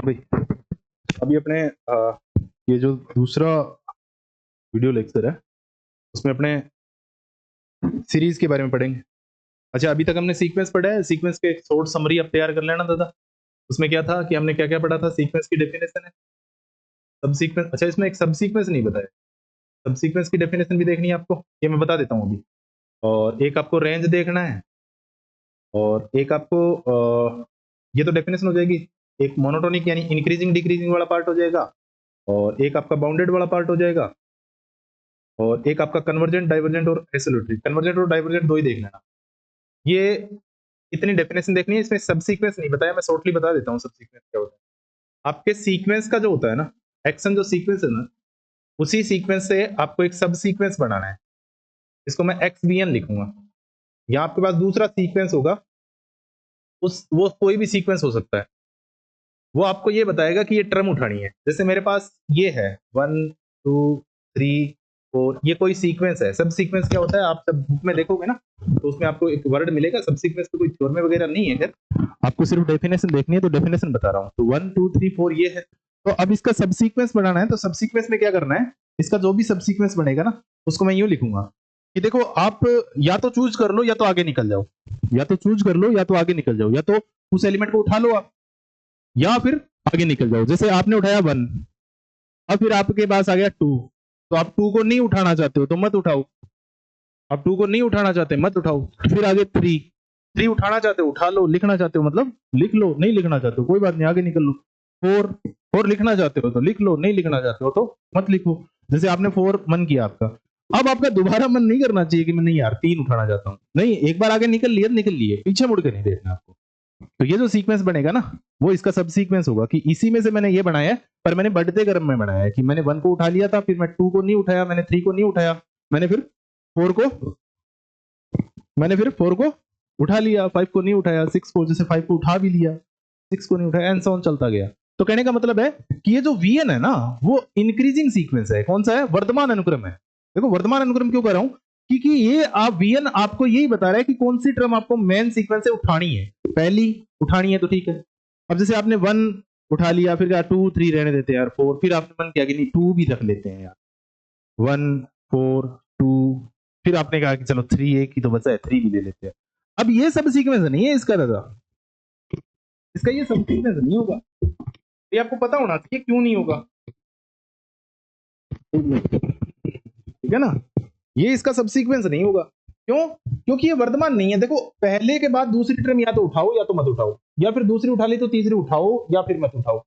भाई, अभी अपने ये जो दूसरा वीडियो लेक्चर है उसमें अपने सीरीज के बारे में पढ़ेंगे। अच्छा, अभी तक हमने सीक्वेंस पढ़ा है। सीक्वेंस के एक शॉर्ट समरी अब तैयार कर लेना दादा। उसमें क्या था कि हमने क्या क्या पढ़ा था। सीक्वेंस की डेफिनेशन है, सब सीक्वेंस। अच्छा, इसमें एक सब सीक्वेंस नहीं बताया, सब सीक्वेंस की डेफिनेशन भी देखनी है आपको, ये मैं बता देता हूँ अभी। और एक आपको रेंज देखना है, और एक आपको ये तो डेफिनेशन हो जाएगी। एक मोनोटोनिक यानी इंक्रीजिंग डिक्रीजिंग वाला पार्ट हो जाएगा, और एक आपका बाउंडेड वाला पार्ट हो जाएगा, और एक आपका कन्वर्जेंट, डाइवर्जेंट और एब्सोल्यूटली। कन्वर्जेंट और डाइवर्जेंट दो ही देख लेना। ये इतनी डेफिनेशन देखनी है। इसमें सब सीक्वेंस नहीं बताया, मैं शॉर्टली बता देता हूँ सब सीक्वेंस क्या होता है। आपके सीक्वेंस का जो होता है ना, एक्शन जो सीक्वेंस है ना, उसी सीक्वेंस से आपको एक सब सीक्वेंस बनाना है। इसको मैं XBN लिखूंगा। या आपके पास दूसरा सीक्वेंस होगा, वो कोई भी सीक्वेंस हो सकता है। वो आपको ये बताएगा कि ये टर्म उठानी है। जैसे मेरे पास ये है 1 2 3 4, ये कोई सीक्वेंस है। सब सीक्वेंस क्या होता है, आप सब बुक में देखोगे ना, तो उसमें आपको एक वर्ड मिलेगा। सब सीक्वेंस तो कोई थ्योरम वगैरह नहीं है, खैर आपको सिर्फ डेफिनेशन देखनी है, तो डेफिनेशन बता रहा हूँ। तो 1 2 3 4 ये है। तो अब इसका सब सीक्वेंस बनाना है, तो सब सीक्वेंस में क्या करना है, इसका जो भी सब सीक्वेंस बनेगा ना, उसको मैं यूं लिखूंगा कि देखो, आप या तो चूज कर लो या तो आगे निकल जाओ, या तो चूज कर लो या तो आगे निकल जाओ, या तो उस एलिमेंट को उठा लो आप, या फिर आगे निकल जाओ। जैसे आपने उठाया 1, अब फिर आपके पास आ गया 2, तो आप 2 को नहीं उठाना चाहते हो तो मत उठाओ। आप 2 को नहीं उठाना चाहते मत उठाओ। फिर आगे 3 उठाना चाहते हो उठा लो, लिखना चाहते हो मतलब लिख लो, नहीं लिखना चाहते हो कोई बात नहीं, आगे निकल लो। 4 लिखना चाहते हो तो लिख लो, नहीं लिखना चाहते हो तो मत लिखो। जैसे आपने 4 मन किया आपका, अब आपका दोबारा मन नहीं करना चाहिए कि मैं नहीं यार 3 उठाना चाहता हूँ। नहीं, एक बार आगे निकल लिए निकल लिए, पीछे मुड़ के नहीं देखना आपको। तो ये जो सीक्वेंस बनेगा ना, वो इसका सब सीक्वेंस होगा कि इसी में से मैंने ये बनाया है, पर मैंने बढ़ते क्रम में बनाया है कि मैंने 1 को उठा लिया था, फिर मैं 2 को नहीं उठाया, मैंने 3 को नहीं उठाया, मैंने फिर 4 को उठा लिया, 5 को नहीं उठाया, 6 को, जैसे 5 को उठा भी लिया, 6 को नहीं उठाया, एंड सो ऑन चलता गया। तो कहने का मतलब है कि ये जो Vn है ना, वो इंक्रीजिंग सीक्वेंस है। कौन सा है, वर्धमान अनुक्रम है। देखो वर्धमान अनुक्रम क्यों कर रहा हूं, क्योंकि ये आप Vn आपको यही बता रहा है कि कौन सी टर्म आपको मेन सीक्वेंस से उठानी है। पहली उठानी है तो ठीक है। अब जैसे आपने 1 उठा लिया, फिर 2 3 रहने देते हैं यार, 4, फिर आपने मन किया कि नहीं 2 भी रख लेते हैं यार, 1 4 2, फिर आपने कहा कि चलो 3 एक ही तो बचा है, 3 भी ले लेते हैं। अब ये सब सीक्वेंस नहीं है इसका दादा, इसका ये सब सीक्वेंस नहीं होगा। ये आपको पता होना चाहिए क्यों नहीं होगा, ठीक है ना। ये इसका सब सीक्वेंस नहीं होगा। क्यों, क्योंकि ये वर्धमान नहीं है। देखो, पहले के बाद दूसरी टर्म या तो उठाओ या तो मत उठाओ, या फिर दूसरी उठा ली तो तीसरी उठाओ या फिर मत उठाओ,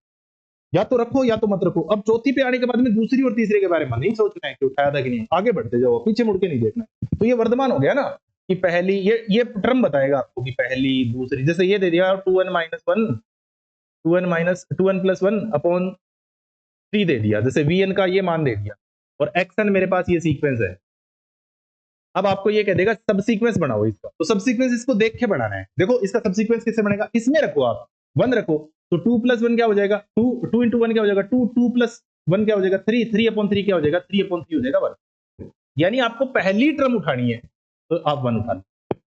या तो रखो या तो मत रखो। अब चौथी पे आने के बाद में दूसरी और तीसरे के बारे में नहीं सोचना है कि उठाया था कि नहीं, आगे बढ़ते जाओ, पीछे मुड़ के नहीं देखना। तो ये वर्धमान हो गया ना, कि पहली ये टर्म बताएगा आपको कि पहली दूसरी। जैसे ये दे दिया 2n - 1 2n + 1 अपॉन 3 दे दिया, जैसे Vn का ये मान दे दिया, और Xn मेरे पास ये सीक्वेंस है। अब आपको ये कह देगा सब सीक्वेंस बनाओ इसका, तो सब सीक्वेंस इसको देख के बनाना है। देखो इसका सब सीक्वेंस किससे बनेगा, इसमें रखो आप 1 रखो, तो 2 + 1 क्या हो जाएगा, 2 2 × 1 क्या हो जाएगा 2, 2 + 1 क्या हो जाएगा 3, 3/3 क्या हो जाएगा 3/3 हो जाएगा 1। यानी आपको पहली टर्म उठानी है तो आप 1 उठा लो,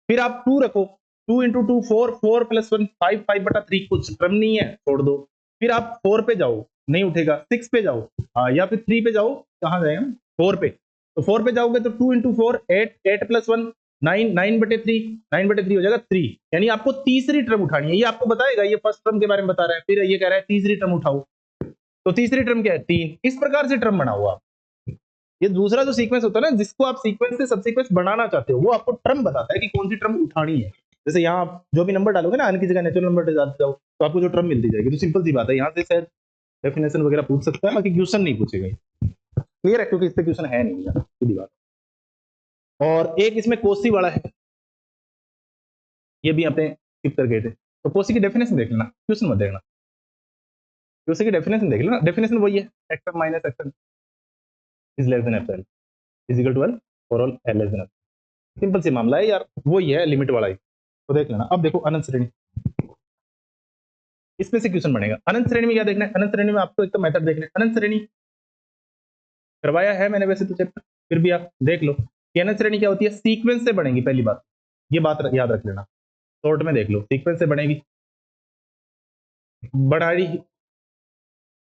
फिर आप 2 रखो, 2 × 2 4, 4 + 1 5, 5/3 कुछ टर्म नहीं है, छोड़ दो। फिर आप 4 पे जाओ, नहीं उठेगा, 6 पे जाओ, या फिर 3 पे जाओ, कहां जाएगा 4 पे। तो 4 पे जाओगे तो 2 × 4 8, 8 + 1 9, 9/3, 9/3 हो जाएगा 3। यानी आपको तीसरी टर्म उठानी है। ये आपको बताएगा, ये फर्स्ट टर्म के बारे में बता रहा है, फिर ये कह रहा है तीसरी टर्म उठाओ। तो तीसरी टर्म क्या है 3। इस प्रकार से टर्म बनाओ आप। ये दूसरा जो सीक्वेंस होता है ना, जिसको आप सीक्वेंस से सब सीक्वेंस बनाना चाहते हो, वो आपको टर्म बताता है कि कौन सी टर्म उठानी है। जैसे यहाँ आप जो भी नंबर डालोगे ना, अन की जगह नेचुरल नंबर डालते जाओ, तो आपको जो टर्म मिलती जाएगी। तो सिंपल सी बात है, यहाँ से शायद डेफिनेशन वगैरह पूछ सकता है, बाकी क्वेश्चन नहीं पूछेगा। क्लियर है, क्योंकि इस पे क्वेश्चन है नहीं यार, सीधी बात। और एक इसमें कोसी वाला है, ये भी आपने स्किप कर गए थे। तो कोसी की डेफिनेशन देख लेना, क्वेश्चन मत देखना। कोसी की डेफिनेशन देख लेना, डेफिनेशन वही है, xm - xn is less than fl is equal to l for all l less than f। Simple सी मामला है यार, वही है लिमिट वाला ही। तो देख लेना। अब देखो अनंत श्रेणी, इसमें से क्वेश्चन बनेगा। अनंत श्रेणी में क्या देखना है, अनंत श्रेणी में आपको एक तो मेथड देखना है। अनंत श्रेणी करवाया है मैंने वैसे तो चैप्टर, फिर भी आप देख लो कि अनंत श्रेणी क्या होती है। सीक्वेंस से बनेगी, पहली बात ये बात याद रख लेना, शॉर्ट में देख लो, सीक्वेंस से बनेगी। बढ़ाड़ी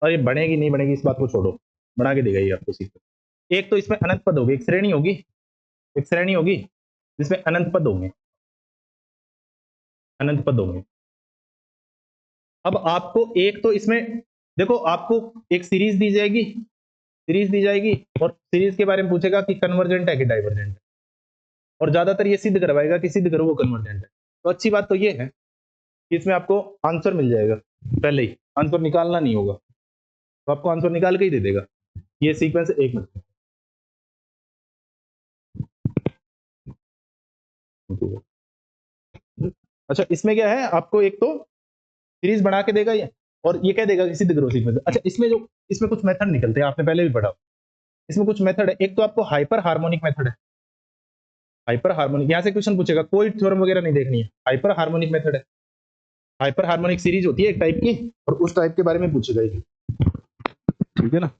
और ये बढ़ेगी नहीं बढ़ेगी इस बात को छोड़ो, बना के देगा ये आपको सीक्वेंस। एक तो इसमें अनंत पद होगी, एक श्रेणी होगी जिसमें अनंत पद होंगे, अनंत पद होंगे। अब आपको एक तो इसमें देखो, आपको एक सीरीज दी जाएगी और सीरीज के बारे में पूछेगा कि कन्वर्जेंट है कि डाइवर्जेंट है, और ज्यादातर ये सिद्ध करवाएगा कि सिद्ध करो वो कन्वर्जेंट है। तो अच्छी बात तो ये है कि इसमें आपको आंसर मिल जाएगा, पहले ही आंसर निकालना नहीं होगा, तो आपको आंसर निकाल के ही दे देगा। ये सीक्वेंस एक मिनट। अच्छा, इसमें क्या है, आपको एक तो सीरीज बना के देगा ये, और ये कह देगा कि सिद्ध करो सीक्वेंस। अच्छा, इसमें कुछ मेथड निकलते हैं, आपने पहले भी पढ़ा, इसमें कुछ मेथड है। एक तो आपको हाइपर हार्मोनिक मेथड है, हाइपर हार्मोनिक, यहां से क्वेश्चन पूछेगा, कोई थ्योरम वगैरह नहीं देखनी है, हाइपर हार्मोनिक मेथड है। हाइपर हार्मोनिक सीरीज होती है एक टाइप की, और उस टाइप के बारे में पूछेगा ये, ठीक है ना।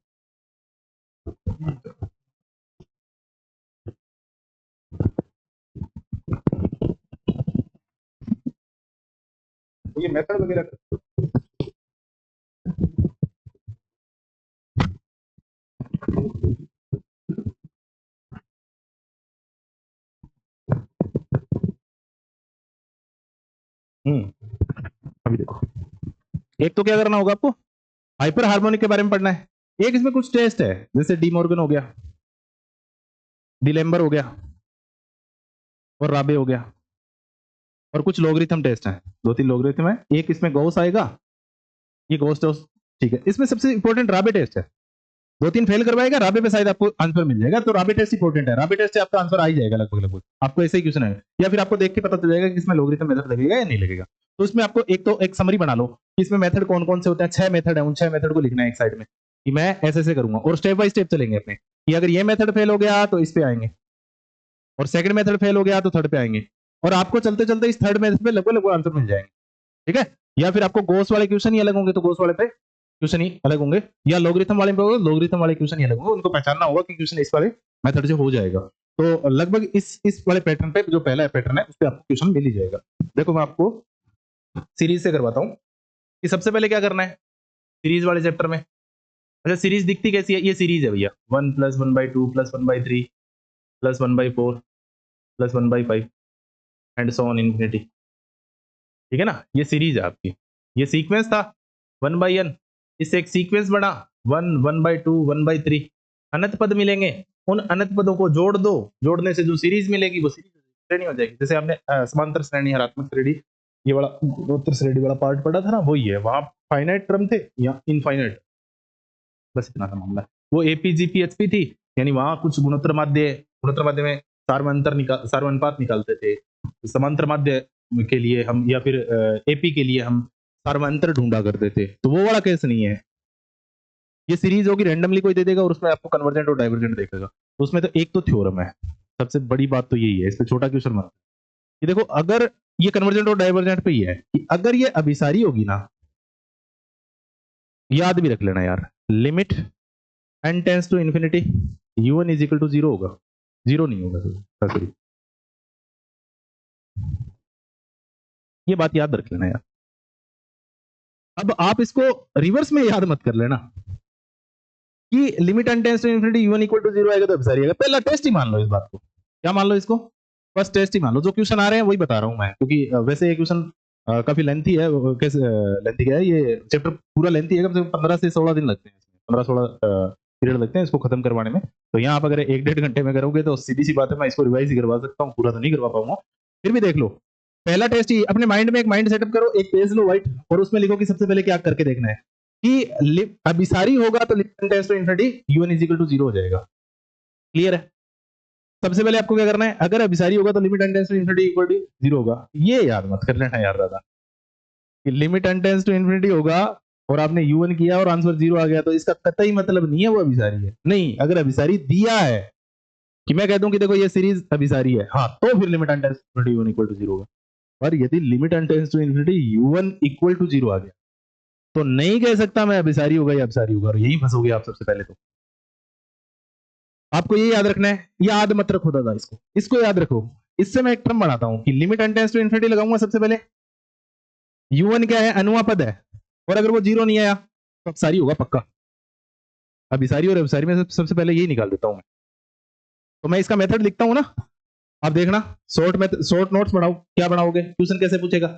तो ये मेथड वगैरह अभी देखो, एक तो क्या करना होगा आपको, हाइपर हार्मोनिक के बारे में पढ़ना है। एक इसमें कुछ टेस्ट है, जैसे डी मॉर्गन हो गया, डिलेम्बर हो गया, और राबे हो गया, और कुछ लोगरिथम टेस्ट है, 2-3 लोगरिथम है। एक इसमें गॉस आएगा, ये गॉस टेस्ट, ठीक है। इसमें सबसे इंपॉर्टेंट राबे टेस्ट है, 2-3 फेल करवाएगा, राबे पे शायद आपको आंसर मिल जाएगा। तो राबे टेस्ट इंपॉर्टेंट है, राबे टेस्ट से आपका आंसर आ ही जाएगा लगभग लगभग, आपको ऐसे ही क्वेश्चन है, या फिर आपको देख के पता चल जाएगा कि इसमें लोगरिथम मेथड लगेगा या नहीं लगेगा। तो इसमें आपको एक तो एक समरी बना लो कि इसमें मेथड कौन कौन से होते हैं, 6 मेथड है, उन 6 मेथड को लिखना है एक साइड में कि मैं ऐसे ऐसे करूंगा, और स्टेप बाय स्टेप चलेंगे अपने, कि अगर ये मेथड फेल हो गया तो इस पे आएंगे, और सेकंड मेथड फेल हो गया तो थर्ड पे आएंगे, और आपको चलते चलते इस थर्ड मेथड पे लगभग लगभग आंसर मिल जाएंगे, ठीक है। या फिर आपको गोस वाले क्वेश्चन ही अलग होंगे तो गोस वाले पे क्वेश्चन ही अलग होंगे, या लोगरिथम वाले पे होगा लोगरिथम वाले क्वेश्चन ही अलग होंगे, उनको पहचानना होगा कि क्वेश्चन इस वाले मेथड से हो जाएगा। तो लगभग इस वाले पैटर्न पे, जो पहला पैटर्न है उस पे आपको क्वेश्चन मिल ही जाएगा। देखो मैं आपको सीरीज से करवाता हूँ कि सबसे पहले क्या करना है सीरीज वाले चैप्टर में। अच्छा, सीरीज दिखती कैसी है, ये सीरीज है भैया, 1 + 1/2 + 1/3 + 1/4 + 1/5 एंड सो ऑन इन्फिनिटी, ठीक है ना। ये सीरीज है आपकी, ये सीक्वेंस था 1/n, इससे एक सीक्वेंस बना 1, 1/2, 1/3, अनंत पद मिलेंगे, उन अनंत पदों को जोड़ दो, जोड़ने से जो सीरीज मिलेगी वो सीरीज श्रेणी हो जाएगी। जैसे आपने समांतर श्रेणी, हरात्मक श्रेणी, ये वाला गुणोत्तर श्रेणी वाला पार्ट पढ़ा था ना, वही है, वहां फाइनाइट टर्म थे या इनफाइनाइट, बस इतना सा मामला है। वो एपीजीपीएचपी थी, यानी वहां कुछ गुणोत्तर माध्य में सार्वनुपात निकालते थे, समांतर माध्य के लिए हम, या फिर एपी के लिए हम सार्वंतर ढूंढा करते थे, तो वो वाला केस नहीं है। ये सीरीज होगी, रैंडमली कोई दे देगा और उसमें आपको कन्वर्जेंट और डाइवर्जेंट देखेगा, तो उसमें तो एक तो थ्योरम है, सबसे बड़ी बात तो यही है, इस पे छोटा क्वेश्चन मार्क। ये देखो, अगर ये कन्वर्जेंट और डाइवर्जेंट पे ही है कि अगर ये अभिसारी होगी ना, याद भी रख लेना यार, limit n tends to infinity u1 = 0 होगा, 0 नहीं होगा, सॉरी, ये बात याद रख लेना यार। अब आप इसको रिवर्स में याद मत कर लेना कि limit n tends to infinity u1 = 0 आएगा तो अभिसारी आएगा। पहला टेस्ट ही मान लो इस बात को, क्या मान लो इसको, फर्स्ट टेस्ट ही मान लो। जो क्वेश्चन आ रहे हैं वही बता रहा हूं मैं, क्योंकि वैसे ये क्वेश्चन काफी लेंथी है, कैसे लेंथी क्या है, ये चैप्टर पूरा लेंथी है, कम से कम 15 से 16 दिन लगते हैं, 15-16 पीरियड लगते हैं इसको खत्म करवाने में। तो यहाँ आप अगर 1-1.5 घंटे में करोगे तो सीधी सी बात है, मैं इसको रिवाइज ही करवा सकता हूँ, पूरा तो नहीं करवा पाऊंगा, फिर भी देख लो। पहला टेस्ट ही, अपने माइंड में एक माइंड सेटअप करो, एक पेज लो व्हाइट, और उसमें लिखो कि सबसे पहले क्या करके देखना है कि अभिसारी होगा तो limit tense to infinity u1 = 0 हो जाएगा। क्लियर है। सबसे पहले आपको क्या करना है, अगर अभिसारी होगा तो limit n tends to infinity = 0 होगा। ये याद मत कर लेना यार दादा, कि limit n tends to infinity होगा और आपने u1 किया और आंसर 0 आ गया, तो इसका कतई मतलब नहीं है वो अभिसारी है। नहीं, अगर अभिसारी दिया है कि मैं कह दूं कि देखो ये सीरीज अभिसारी है, हाँ, तो फिर limit n tends to infinity u1 = 0 होगा। और यदि limit n tends to infinity u1 = 0 आ गया तो नहीं कह सकता मैं अभिसारी होगा या अभिसारी होगा, और यही फंसोगे आप सबसे पहले। तो आपको ये याद रखना है, याद मत रखो दादा, इसको याद रखो। इससे मैं एक टर्म बनाता हूं कि limit n tends to infinity लगाऊंगा सबसे पहले, u1 क्या है, अनुआ पद है, और अगर वो 0 नहीं आया तो अपसारी होगा पक्का। अभिसारी और अभिसारी में सबसे पहले यही निकाल देता हूं मैं। तो मैं इसका मेथड लिखता हूं ना, आप देखना। शॉर्ट नोट्स बनाओ, क्या बनाओगे, क्वेश्चन कैसे पूछेगा,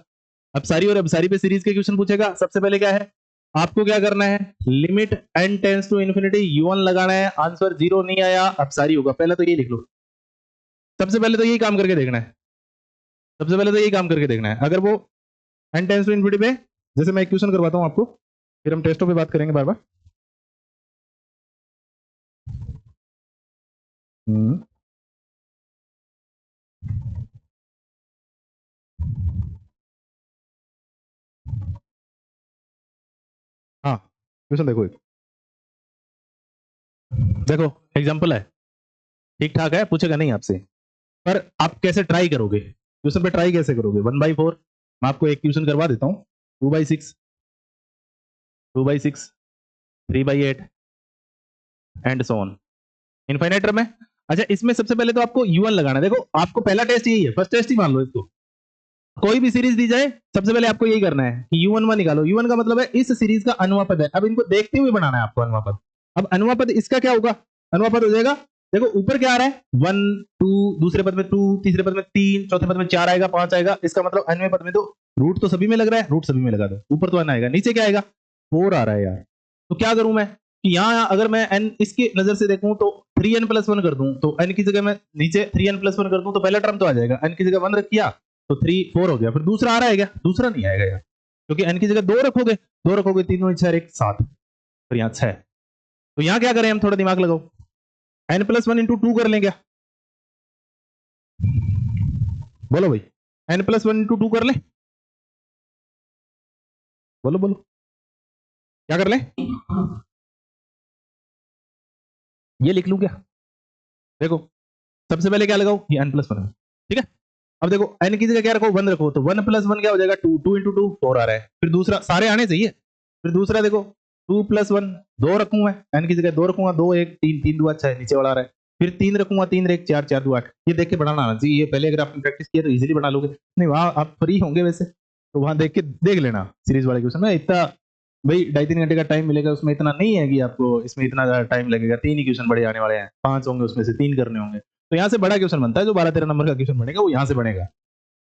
अपसारी और अभिसारी पे सीरीज के क्वेश्चन पूछेगा। सबसे पहले क्या है, आपको क्या करना है, limit n tends to infinity u1 लगाना है। आंसर 0 नहीं आया, अपसारी होगा। पहले तो ये लिख लो, सबसे पहले तो यही काम करके देखना है। सबसे पहले तो यही काम करके देखना है। अगर वो n टेंड्स टू इन्फिनिटी पे, जैसे मैं एक क्वेश्चन करवाता हूं आपको, फिर हम टेस्टों पे बात करेंगे बार बार। हाँ, क्वेश्चन देखो एक, देखो एग्जांपल है, ठीक ठाक है, पूछेगा नहीं आपसे, पर आप कैसे ट्राई करोगे, क्वेश्चन पे ट्राई कैसे करोगे। 1/4 मैं आपको एक क्वेश्चन करवा देता हूँ, 2/6, 2/6, 3/8 and so on, infinite term है। अच्छा, इसमें सबसे पहले तो आपको u1 लगाना है। देखो आपको पहला टेस्ट यही है, फर्स्ट टेस्ट ही मान लो इसको। कोई भी सीरीज दी जाए, सबसे पहले आपको यही करना है कि u1 निकालो। u1 का मतलब है इस सीरीज का अनुपात है। अब इनको देखते हुए बनाना है आपको अनुपात। अब अनुपात इसका क्या होगा, अनुपात हो जाएगा, देखो ऊपर क्या आ रहा है, 1 2, दूसरे पद में 2, तीसरे पद में 3, चौथे पद में 4 आएगा, 5 आएगा। इसका मतलब अन्य पद में तो रूट तो सभी में लग रहा है, रूट सभी में लगा दो। ऊपर तो n आएगा, नीचे क्या आएगा, 4 आ रहा है यार। तो क्या करूं मैं कि यहाँ अगर मैं n इसके नजर से देखूं तो 3n+1 कर दूं, तो n की जगह मैं नीचे 3n+1 कर दूं तो पहला टर्म तो आ जाएगा। n की जगह 1 रख किया तो 3 4 हो गया। फिर दूसरा आ रहा है क्या, दूसरा नहीं आएगा यार, क्योंकि n की जगह 2 रखोगे, 2 रखोगे, 3 और 4 1 7, फिर यहाँ 6। तो यहाँ क्या करें हम, थोड़ा दिमाग लगाओ, n+1 इंटू 2 कर लें क्या, बोलो भाई, n+1 इंटू 2 कर लें, बोलो बोलो, क्या कर लें, ये लिख लूं क्या, देखो सबसे पहले क्या लगाओ, ये n+1 है, ठीक है। अब देखो n की जगह क्या रखो, 1 रखो, तो 1+1 क्या हो जाएगा, 2, 2 इंटू 2 4 आ रहा है। फिर दूसरा, सारे आने चाहिए। फिर दूसरा देखो 2+1 2 रखूं मैं, n की जगह 2 रखूंगा, 2 1 3 3 2 अच्छा है, नीचे वाला आ रहा है। फिर 3 रखूंगा, 3 1 4 4 2 8। ये देख के बनाना आना चाहिए, ये पहले अगर आपने प्रैक्टिस किया तो इजीली बना लोगे। नहीं वहां आप फ्री होंगे वैसे, तो वहां देख के देख लेना सीरीज वाले क्वेश्चन में। इतना भाई 2.5-3 घंटे का टाइम मिलेगा उसमें, इतना नहीं है कि आपको इसमें इतना टाइम लगेगा। 3 ही क्वेश्चन बड़े आने वाले हैं, 5 होंगे उसमें से 3 करने होंगे। तो यहाँ से बड़ा क्वेश्चन बनता है, जो 12-13 नंबर का क्वेश्चन बनेगा वो यहाँ से बनेगा।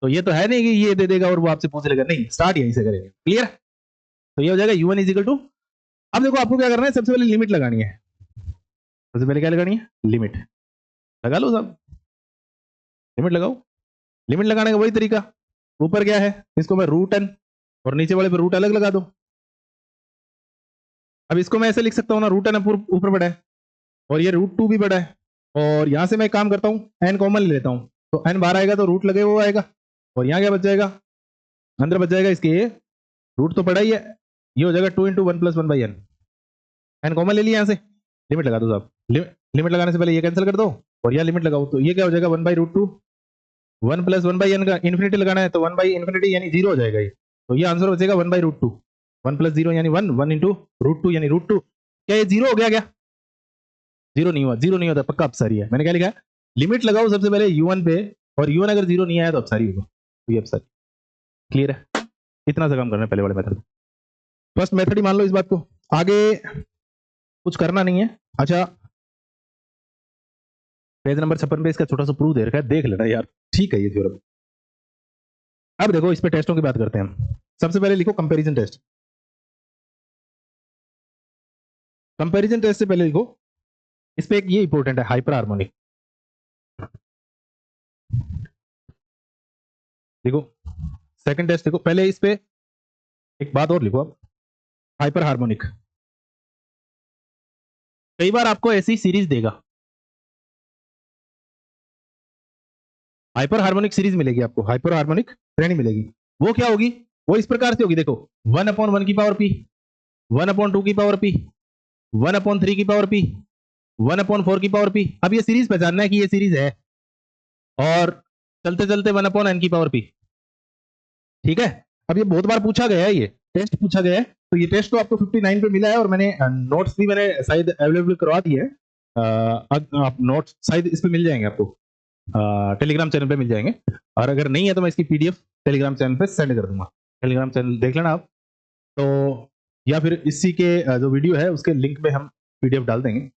तो ये तो है नहीं कि ये दे देगा और वो आपसे पूछ लेगा, नहीं, स्टार्ट यहीं से करेंगे। क्लियर, तो ये हो जाएगा u1 इज इक्वल टू, अब देखो आपको क्या करना है, सबसे पहले लिमिट लगानी है। सबसे पहले क्या लगानी है, लिमिट लगा लो सब, लिमिट लगाओ। लिमिट लगाने का वही तरीका, ऊपर क्या है, इसको मैं √n और नीचे वाले पे रूट अलग लगा दो। अब इसको मैं ऐसे लिख सकता हूँ ना, √n ऊपर बड़ा है और ये √2 भी बड़ा है, और यहां से मैं काम करता हूँ, n कॉमन ले लेता हूँ, तो n बाहर आएगा तो रूट लगे वो आएगा, और यहाँ क्या बच जाएगा, अंदर बच जाएगा इसके रूट तो पड़ा ही है, ये हो जाएगा 2 इंटू 1+1/n। n कॉमन ले लिया, यहाँ से लिमिट लगा दो साहब। लिमिट लगाने से पहले ये कैंसिल कर दो और यहाँ लिमिट लगाओ, तो ये क्या हो जाएगा, 1/√2, 1+1/n का इन्फिनिटी लगाना है तो 1/∞ यानी 0 हो जाएगा ये, तो ये आंसर बचेगा 1/√2। 1 + 0 यानी 1, 1 इंटू √2 यानी √2। क्या ये 0 हो गया क्या, 0 नहीं हुआ, 0 नहीं होता, पक्का अपसारी है। मैंने क्या लिखा है, लिमिट लगाओ सबसे पहले u1 पे, और u1 अगर 0 नहीं आया तो अपसारी होगा, तो ये अपसारी। क्लियर है, इतना सा काम करना है पहले वाले मेथड। फर्स्ट मेथड ही मान लो इस बात को, आगे कुछ करना नहीं है। अच्छा, पेज नंबर 56 पे इसका छोटा सा प्रूफ दे रखा है, देख लेना यार, ठीक है ये थ्योरम। अब देखो इस पे टेस्टों की बात करते हैं हम। सबसे पहले लिखो कंपैरिजन टेस्ट। कंपैरिजन टेस्ट से पहले लिखो, इस पे एक ये इंपॉर्टेंट है, हाइपर हार्मोनिक। देखो सेकंड टेस्ट देखो, पहले इस पे एक बात और लिखो, अब हाइपर हार्मोनिक। कई बार आपको ऐसी सीरीज देगा, हाइपर हार्मोनिक सीरीज मिलेगी आपको, हाइपर हार्मोनिक श्रेणी मिलेगी। वो क्या होगी, वो इस प्रकार से होगी, देखो 1/1 की पावर p, 1/2 की पावर p, 1/3 की पावर p, 1/4 की पावर p। अब ये सीरीज पहचानना है कि ये सीरीज है, और चलते चलते 1/n की पावर p। ठीक है, अब ये बहुत बार पूछा गया है, ये टेस्ट पूछा गया है, तो ये टेस्ट तो आपको 59 पे मिला है, और मैंने नोट्स भी मैंने शायद अवेलेबल करवा दिए है। आप नोट्स शायद इस पे मिल जाएंगे आपको, टेलीग्राम चैनल पे मिल जाएंगे, और अगर नहीं है तो मैं इसकी पीडीएफ टेलीग्राम चैनल पे सेंड कर दूंगा। टेलीग्राम चैनल देख लेना आप। तो या फिर इसी के जो वीडियो है उसके लिंक में हम पीडीएफ डाल देंगे,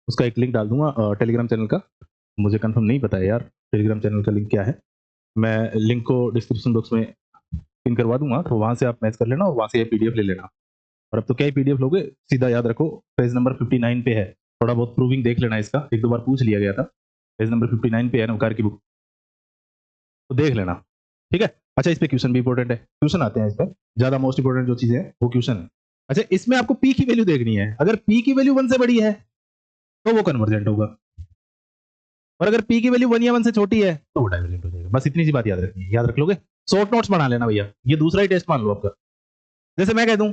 उसका एक लिंक डाल दूंगा टेलीग्राम चैनल का। मुझे कंफर्म नहीं पता है यार टेलीग्राम चैनल का लिंक क्या है, मैं लिंक को डिस्क्रिप्शन बॉक्स में पिन करवा दूंगा, तो वहां से आप मैच कर लेना और वहां से ये पीडीएफ ले लेना। और अब तो क्या ही पीडीएफ लोगे, सीधा याद रखो पेज नंबर 59 पे है, थोड़ा बहुत प्रूविंग देख लेना इसका, एक दो बार पूछ लिया गया था, पेज नंबर 59 पे है नवकार की बुक, तो देख लेना, ठीक है। अच्छा इस पे क्वेश्चन भी इंपॉर्टेंट है, क्वेश्चन आते हैं इस पर, ज्यादा मोस्ट इंपॉर्टेंट जो चीजें है वो क्वेश्चन है। अच्छा इसमें आपको पी की वैल्यू देखनी है, अगर पी की वैल्यू 1 से बड़ी है तो वो कन्वर्जेंट होगा, और अगर पी की वैल्यू 1 या 1 से छोटी है तो वो डाइवर्जेंट हो जाएगा। बस इतनी सी बात याद रखनी है, याद रख लोगे, शॉर्ट नोट्स बना लेना भैया, ये दूसरा ही टेस्ट मान लो आपका। जैसे मैं कह दूं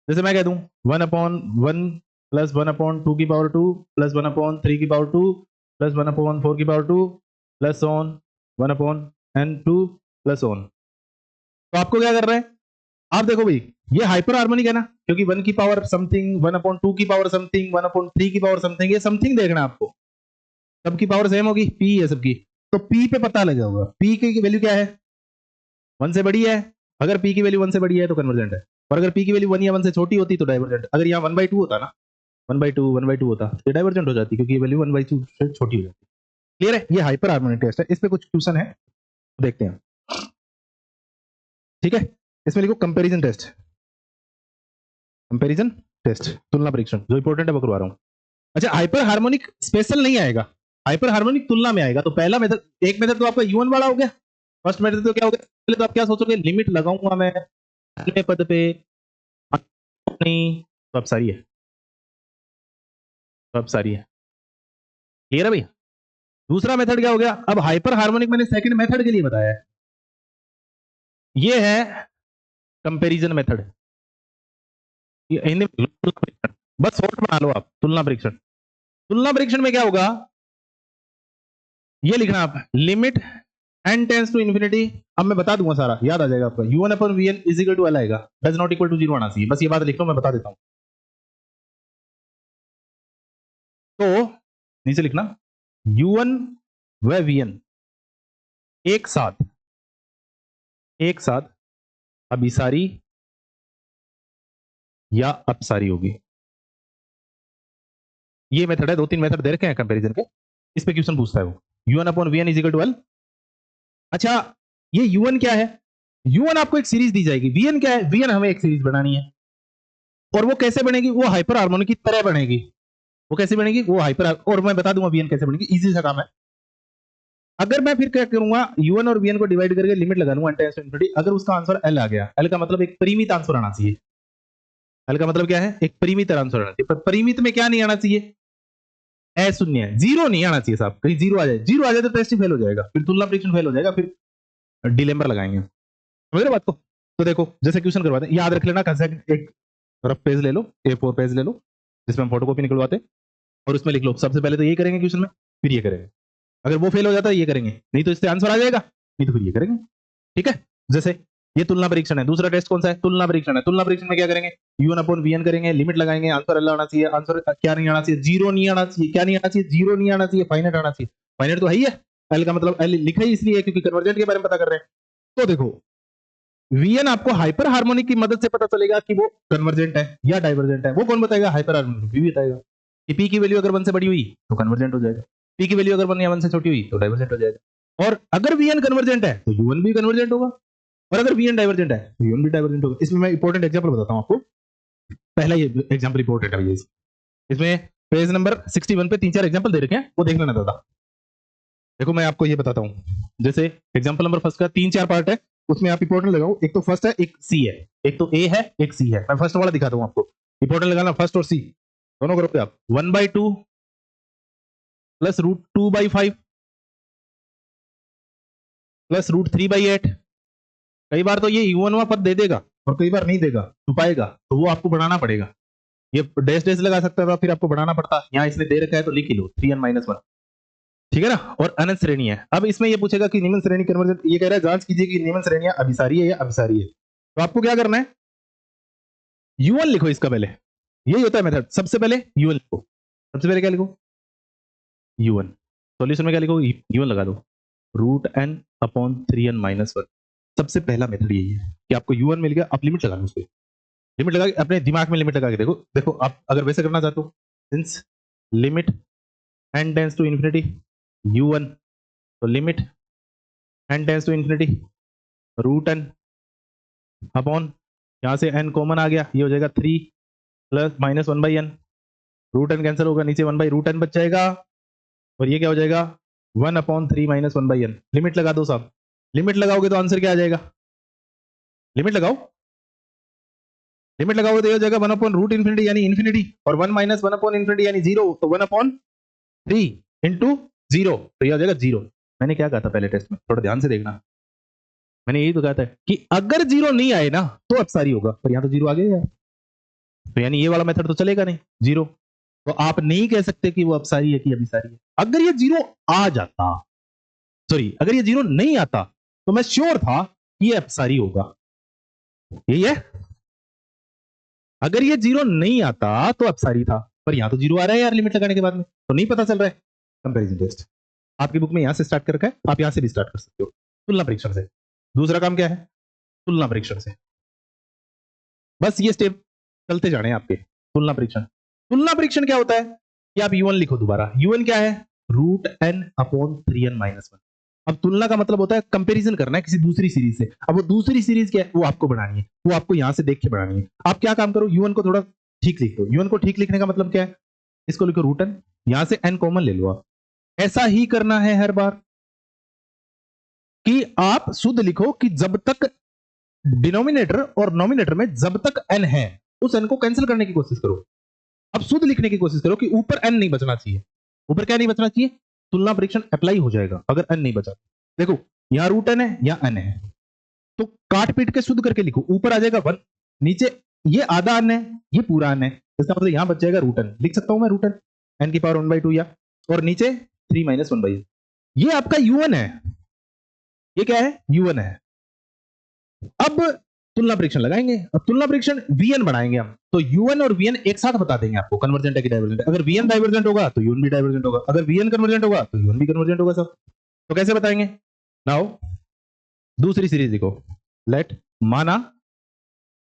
1/1 प्लस 1/2 की पावर 2 प्लस 1/3 की पावर 2 प्लस 1/4 की power 2 plus on 1/n2 plus on. तो आपको क्या कर रहे हैं, आप देखो भाई ये हाइपर हार्मोनिक है ना, क्योंकि 1 की पावर समथिंग 1/2 की पावर समथिंग 1/3 की पावर समथिंग, ये समथिंग देखना आपको, सबकी पावर सेम होगी, पी है सबकी, तो पी पे पता लगा होगा पी की वैल्यू क्या है, 1 से बड़ी है, अगर पी की वैल्यू 1 से बड़ी है तो कन्वर्जेंट है, और अगर पी की वैल्यू 1 या 1 से छोटी होती तो डाइवर्जेंट। अगर यहाँ 1/2 होता ना, 1/2 होता तो डाइवर्जेंट हो जाती, क्योंकि ये वैल्यू 1/2 से छोटी हो जाती। क्लियर है, ये हाइपर हार्मोनिक टेस्ट है, इस पे कुछ क्वेश्चन है देखते हैं, ठीक है। इसमें लिखो कंपैरिजन टेस्ट, कंपैरिजन टेस्ट तुलना परीक्षण, जो इंपॉर्टेंट है वो करवा रहा हूँ। अच्छा हाइपर हार्मोनिक स्पेशल नहीं आएगा, हाइपर हार्मोनिक तुलना में आएगा। तो पहला मेथड, एक मेथड तो आपका U1 वाला हो गया, फर्स्ट मेथड तो क्या हो गया, पहले तो आप क्या सोचोगे, लिमिट लगाऊंगा मैं पहले पद पे, नहीं तो अब सारी है, तो अब सारी है, क्लियर है भैया। दूसरा मेथड क्या हो गया, अब हाइपर हार्मोनिक मैंने सेकंड मेथड के लिए बताया है, ये है कंपैरिजन मेथड, ये बस शॉर्ट बना लो आप, तुलना परीक्षण। तुलना परीक्षण में क्या होगा, ये लिखना आप, limit n tends to infinity, अब मैं बता दूंगा सारा, याद आ जाएगा आपका, U1/Vn is equal to L आएगा, डज नॉट इक्वल टू 0 आना चाहिए, बस ये बात लिख लो, मैं बता देता हूं। तो नीचे लिखना U1 व Vn एक साथ, एक साथ अभिसारी या अपसारी होगी, ये मेथड है, 2-3 मेथड दे रखे हैं कंपैरिजन के, इस पे क्वेश्चन पूछता है वो, U1/Vn is equal to L। अच्छा ये U1 क्या है, U1 आपको एक सीरीज दी जाएगी, Vn क्या है, Vn हमें एक सीरीज बनानी है, और वो कैसे बनेगी, वो हाइपर हार्मोनिक की तरह बनेगी, वो कैसे बनेगी, वो हाइपर, और मैं बता दूंगा Vn कैसे बनेगी, इजी सा काम है। अगर मैं फिर क्या करूंगा, U1 और Vn को डिवाइड करके लिमिट लगा लूंगा n टेंड्स टू इन्फिनिटी, अगर उसका आंसर L आ गया, L का मतलब एक परिमित आंसर आना चाहिए, L का मतलब क्या है, एक परिमित आंसर आना चाहिए, पर परिमित में क्या नहीं आना चाहिए, अशून्य है, जीरो नहीं आना चाहिए साहब, कहीं जीरो आ जाए, जीरो आ जाए तो टेस्ट ही फेल हो जाएगा, फिर तुलना परीक्षण फेल हो जाएगा, फिर डिलेम्बर लगाएंगे, समझ रहे बात को। तो देखो जैसे क्वेश्चन करवाते हैं, याद रख लेना, एक रफ पेज ले लो, A4 पेज ले लो, जिसमें हम फोटोकॉपी निकलवाते, और उसमें लिख लो, सबसे पहले तो ये करेंगे क्वेश्चन में, फिर ये करेंगे, अगर वो फेल हो जाता है ये करेंगे, नहीं तो इससे आंसर आ जाएगा, नहीं तो फिर ये करेंगे, ठीक है। जैसे ये तुलना परीक्षण है, दूसरा टेस्ट कौन सा है, तुलना परीक्षण है, तुलना परीक्षण में क्या करेंगे, U1/Vn करेंगे, लिमिट लगाएंगे, आंसर L आना चाहिए, आंसर क्या नहीं आना चाहिए, जीरो नहीं आना चाहिए, क्या नहीं आना चाहिए, जीरो नहीं आना चाहिए, फाइनाइट आना चाहिए, फाइनाइट तो है ही है, L का मतलब L लिखा ही इसलिए है क्योंकि कन्वर्जेंट के बारे में पता कर रहे हैं। तो देखो Vn आपको हाइपर हार्मोनिक की मदद से पता चलेगा कि वो कन्वर्जेंट है या डाइवर्जेंट है, वो कौन बताएगा, हाइपर हार्मोनिक भी बताएगा कि पी की वैल्यू अगर 1 से बड़ी हुई तो कन्वर्जेंट हो जाएगा, पी की वैल्यू अगर 1 या 1 से छोटी हुई तो डाइवर्जेंट हो जाएगा, और अगर Vn कन्वर्जेंट है तो U1 भी कन्वर्जेंट होगा, और अगर Vn डाइवर्जेंट है तो U1 भी डाइवर्जेंट होगा। इसमें मैं इंपॉर्टेंट एग्जांपल बताता हूं आपको, पहला ये एग्जांपल इंपॉर्टेंट है भैया, इसमें पेज नंबर 61 पे 3-4 एग्जांपल दे रखे हैं, वो देख लेना दादा। देखो मैं आपको ये बताता हूँ, जैसे एग्जांपल नंबर फर्स्ट का 3-4 पार्ट है, उसमें आप इंपॉर्टेंट लगाओ, एक तो फर्स्ट है एक सी है, एक तो ए है एक सी है, मैं फर्स्ट वाला दिखाता हूँ आपको, इंपॉर्टेंट लगाना फर्स्ट और सी दोनों करोगे आप, 1/2 प्लस √2/5 प्लस √3/8, कई बार तो ये U1 पद दे देगा और कई बार नहीं देगा, छुपाएगा, तो वो आपको बढ़ाना पड़ेगा, ये डैश डैश लगा सकता था, फिर आपको बढ़ाना पड़ता, यहाँ इसने दे रखा है तो लिख ही लो 3n-1, ठीक है ना, और अनंत श्रेणी है। अब इसमें ये पूछेगा कि निम्न श्रेणी कन्वर्जेंट, ये कह रहा है जांच कीजिए कि निम्न श्रेणियां अभिसारी है या अभिसारी है, तो आपको क्या करना है, U1 लिखो इसका पहले, यही होता है मेथड, सबसे पहले U1 लिखो, सबसे पहले क्या लिखो U1, सॉल्यूशन में क्या लिखो U1 लगा दो, √n/3n-1, सबसे पहला मेथड यही है कि आपको U1 मिल गया, आप लिमिट लगा लो उसको, लिमिट लगा के अपने दिमाग में लिमिट लगा के देखो, देखो आप अगर वैसे करना चाहते हो, since limit n tends to infinity u1, तो limit n tends to infinity root n upon, यहाँ से n कॉमन आ गया, ये हो जाएगा 3 plus minus 1/n, root n cancel होगा, नीचे 1/√n बच जाएगा, और ये क्या हो जाएगा 1/3 माइनस 1/n। लिमिट लगा दो साहब, लिमिट लगाओगे तो आंसर क्या आ जाएगा, लिमिट लगाओ, लिमिट लगाओगे तो ये हो जाएगा 1/√∞ यानी इन्फिनिटी, और 1 माइनस 1/∞ यानी 0, तो 1/3 इंटू 0, तो ये हो जाएगा 0। मैंने क्या कहा था पहले टेस्ट में, थोड़ा ध्यान से देखना, मैंने यही तो कहा था कि अगर 0 नहीं आए ना तो अपसारी होगा, पर यहाँ तो 0 आ गया यार, तो यानी ये वाला मेथड तो चलेगा नहीं 0, तो आप नहीं कह सकते कि वो अपसारी है कि अभिसारी है। अगर ये 0 आ जाता, सॉरी अगर ये 0 नहीं आता तो मैं श्योर था कि ये अपसारी होगा, यही है। अगर ये 0 नहीं आता तो अपसारी था, पर यहां तो 0 आ रहा है यार लिमिट लगाने के बाद में, तो नहीं पता चल रहा है। कंपैरिजन टेस्ट आपकी बुक में यहां से स्टार्ट कर रखा है, आप यहां से भी स्टार्ट कर सकते हो, तुलना परीक्षण से। दूसरा काम क्या है, तुलना परीक्षण से, बस ये स्टेप चलते जाने हैं आपके। तुलना परीक्षण, तुलना परीक्षण क्या होता है कि आप u1 लिखो दोबारा, u1 क्या है √n/3n-1। अब तुलना का मतलब होता है कंपैरिजन करना है किसी दूसरी सीरीज से। अब वो दूसरी सीरीज क्या है वो आपको बनानी है, वो आपको यहां से देख के बनानी है। आप क्या काम करो, u1 को थोड़ा ठीक लिख दो। u1 को ठीक लिखने का मतलब क्या है, इसको लिखो √n, यहां से n कॉमन ले लो। आप ऐसा ही करना है हर बार कि आप शुद्ध लिखो कि जब तक डिनोमिनेटर और नोमिनेटर में जब तक n है उस n को कैंसिल करने की कोशिश करो। अब शुद्ध लिखने की कोशिश करो कि ऊपर n नहीं बचना चाहिए। ऊपर क्या नहीं बचना चाहिए, तुलना परीक्षण अप्लाई हो जाएगा अगर n नहीं बचा। देखो यहां √n है, यहां n है, तो काट पीट के शुद्ध करके लिखो, ऊपर आ जाएगा 1, नीचे ये आधा n है, ये पूरा n है, इसका मतलब यहां बच जाएगा √n, लिख सकता हूं मैं √n n की पावर 1/2 या, और नीचे 3 माइनस 1/n। ये आपका u1 है, ये क्या है u1 है। अब तुलना परीक्षण लगाएंगे, अब तुलना परीक्षण vn बनाएंगे हम, तो u1 और vn एक साथ बता देंगे आपको कन्वर्जेंट है कि डाइवर्जेंट है। अगर vn डाइवर्जेंट होगा तो u1 भी डाइवर्जेंट होगा, अगर vn कन्वर्जेंट होगा तो u1 भी कन्वर्जेंट होगा सब। तो कैसे बताएंगे, नाउ दूसरी सीरीज देखो, लेट माना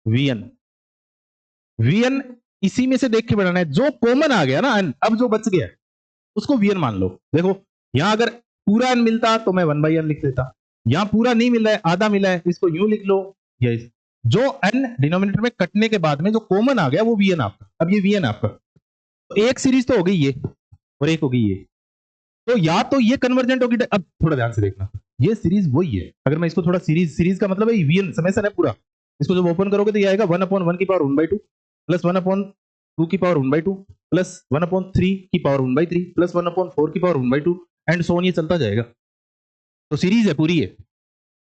vn, vn इसी में से देख के बनाना है, जो कॉमन आ गया ना n, अब जो बच गया उसको vn मान लो। देखो यहां अगर पूरा n मिलता तो मैं 1/n लिख देता, यहां पूरा नहीं मिल रहा है, आधा मिला है, इसको यूं लिख लो, ये जो n डिनोमिनेटर में कटने के बाद में जो कॉमन आ गया वो vn आपका। अब ये vn आपका, तो एक सीरीज तो हो गई ये और एक हो गई ये, तो या तो ये कन्वर्जेंट होगी। अब थोड़ा ध्यान से देखना, ये सीरीज वही है। अगर मैं इसको थोड़ा सीरीज, सीरीज का मतलब है vn समेशन है पूरा, इसको जब ओपन करोगे तो ये आएगा 1/1 की पावर 1/2 प्लस 1/2 की पावर 1/2 प्लस 1/3 की पावर 1/3 प्लस 1/4 की पावर 1/2 एंड सो ऑन, ये चलता जाएगा। तो सीरीज है पूरी है,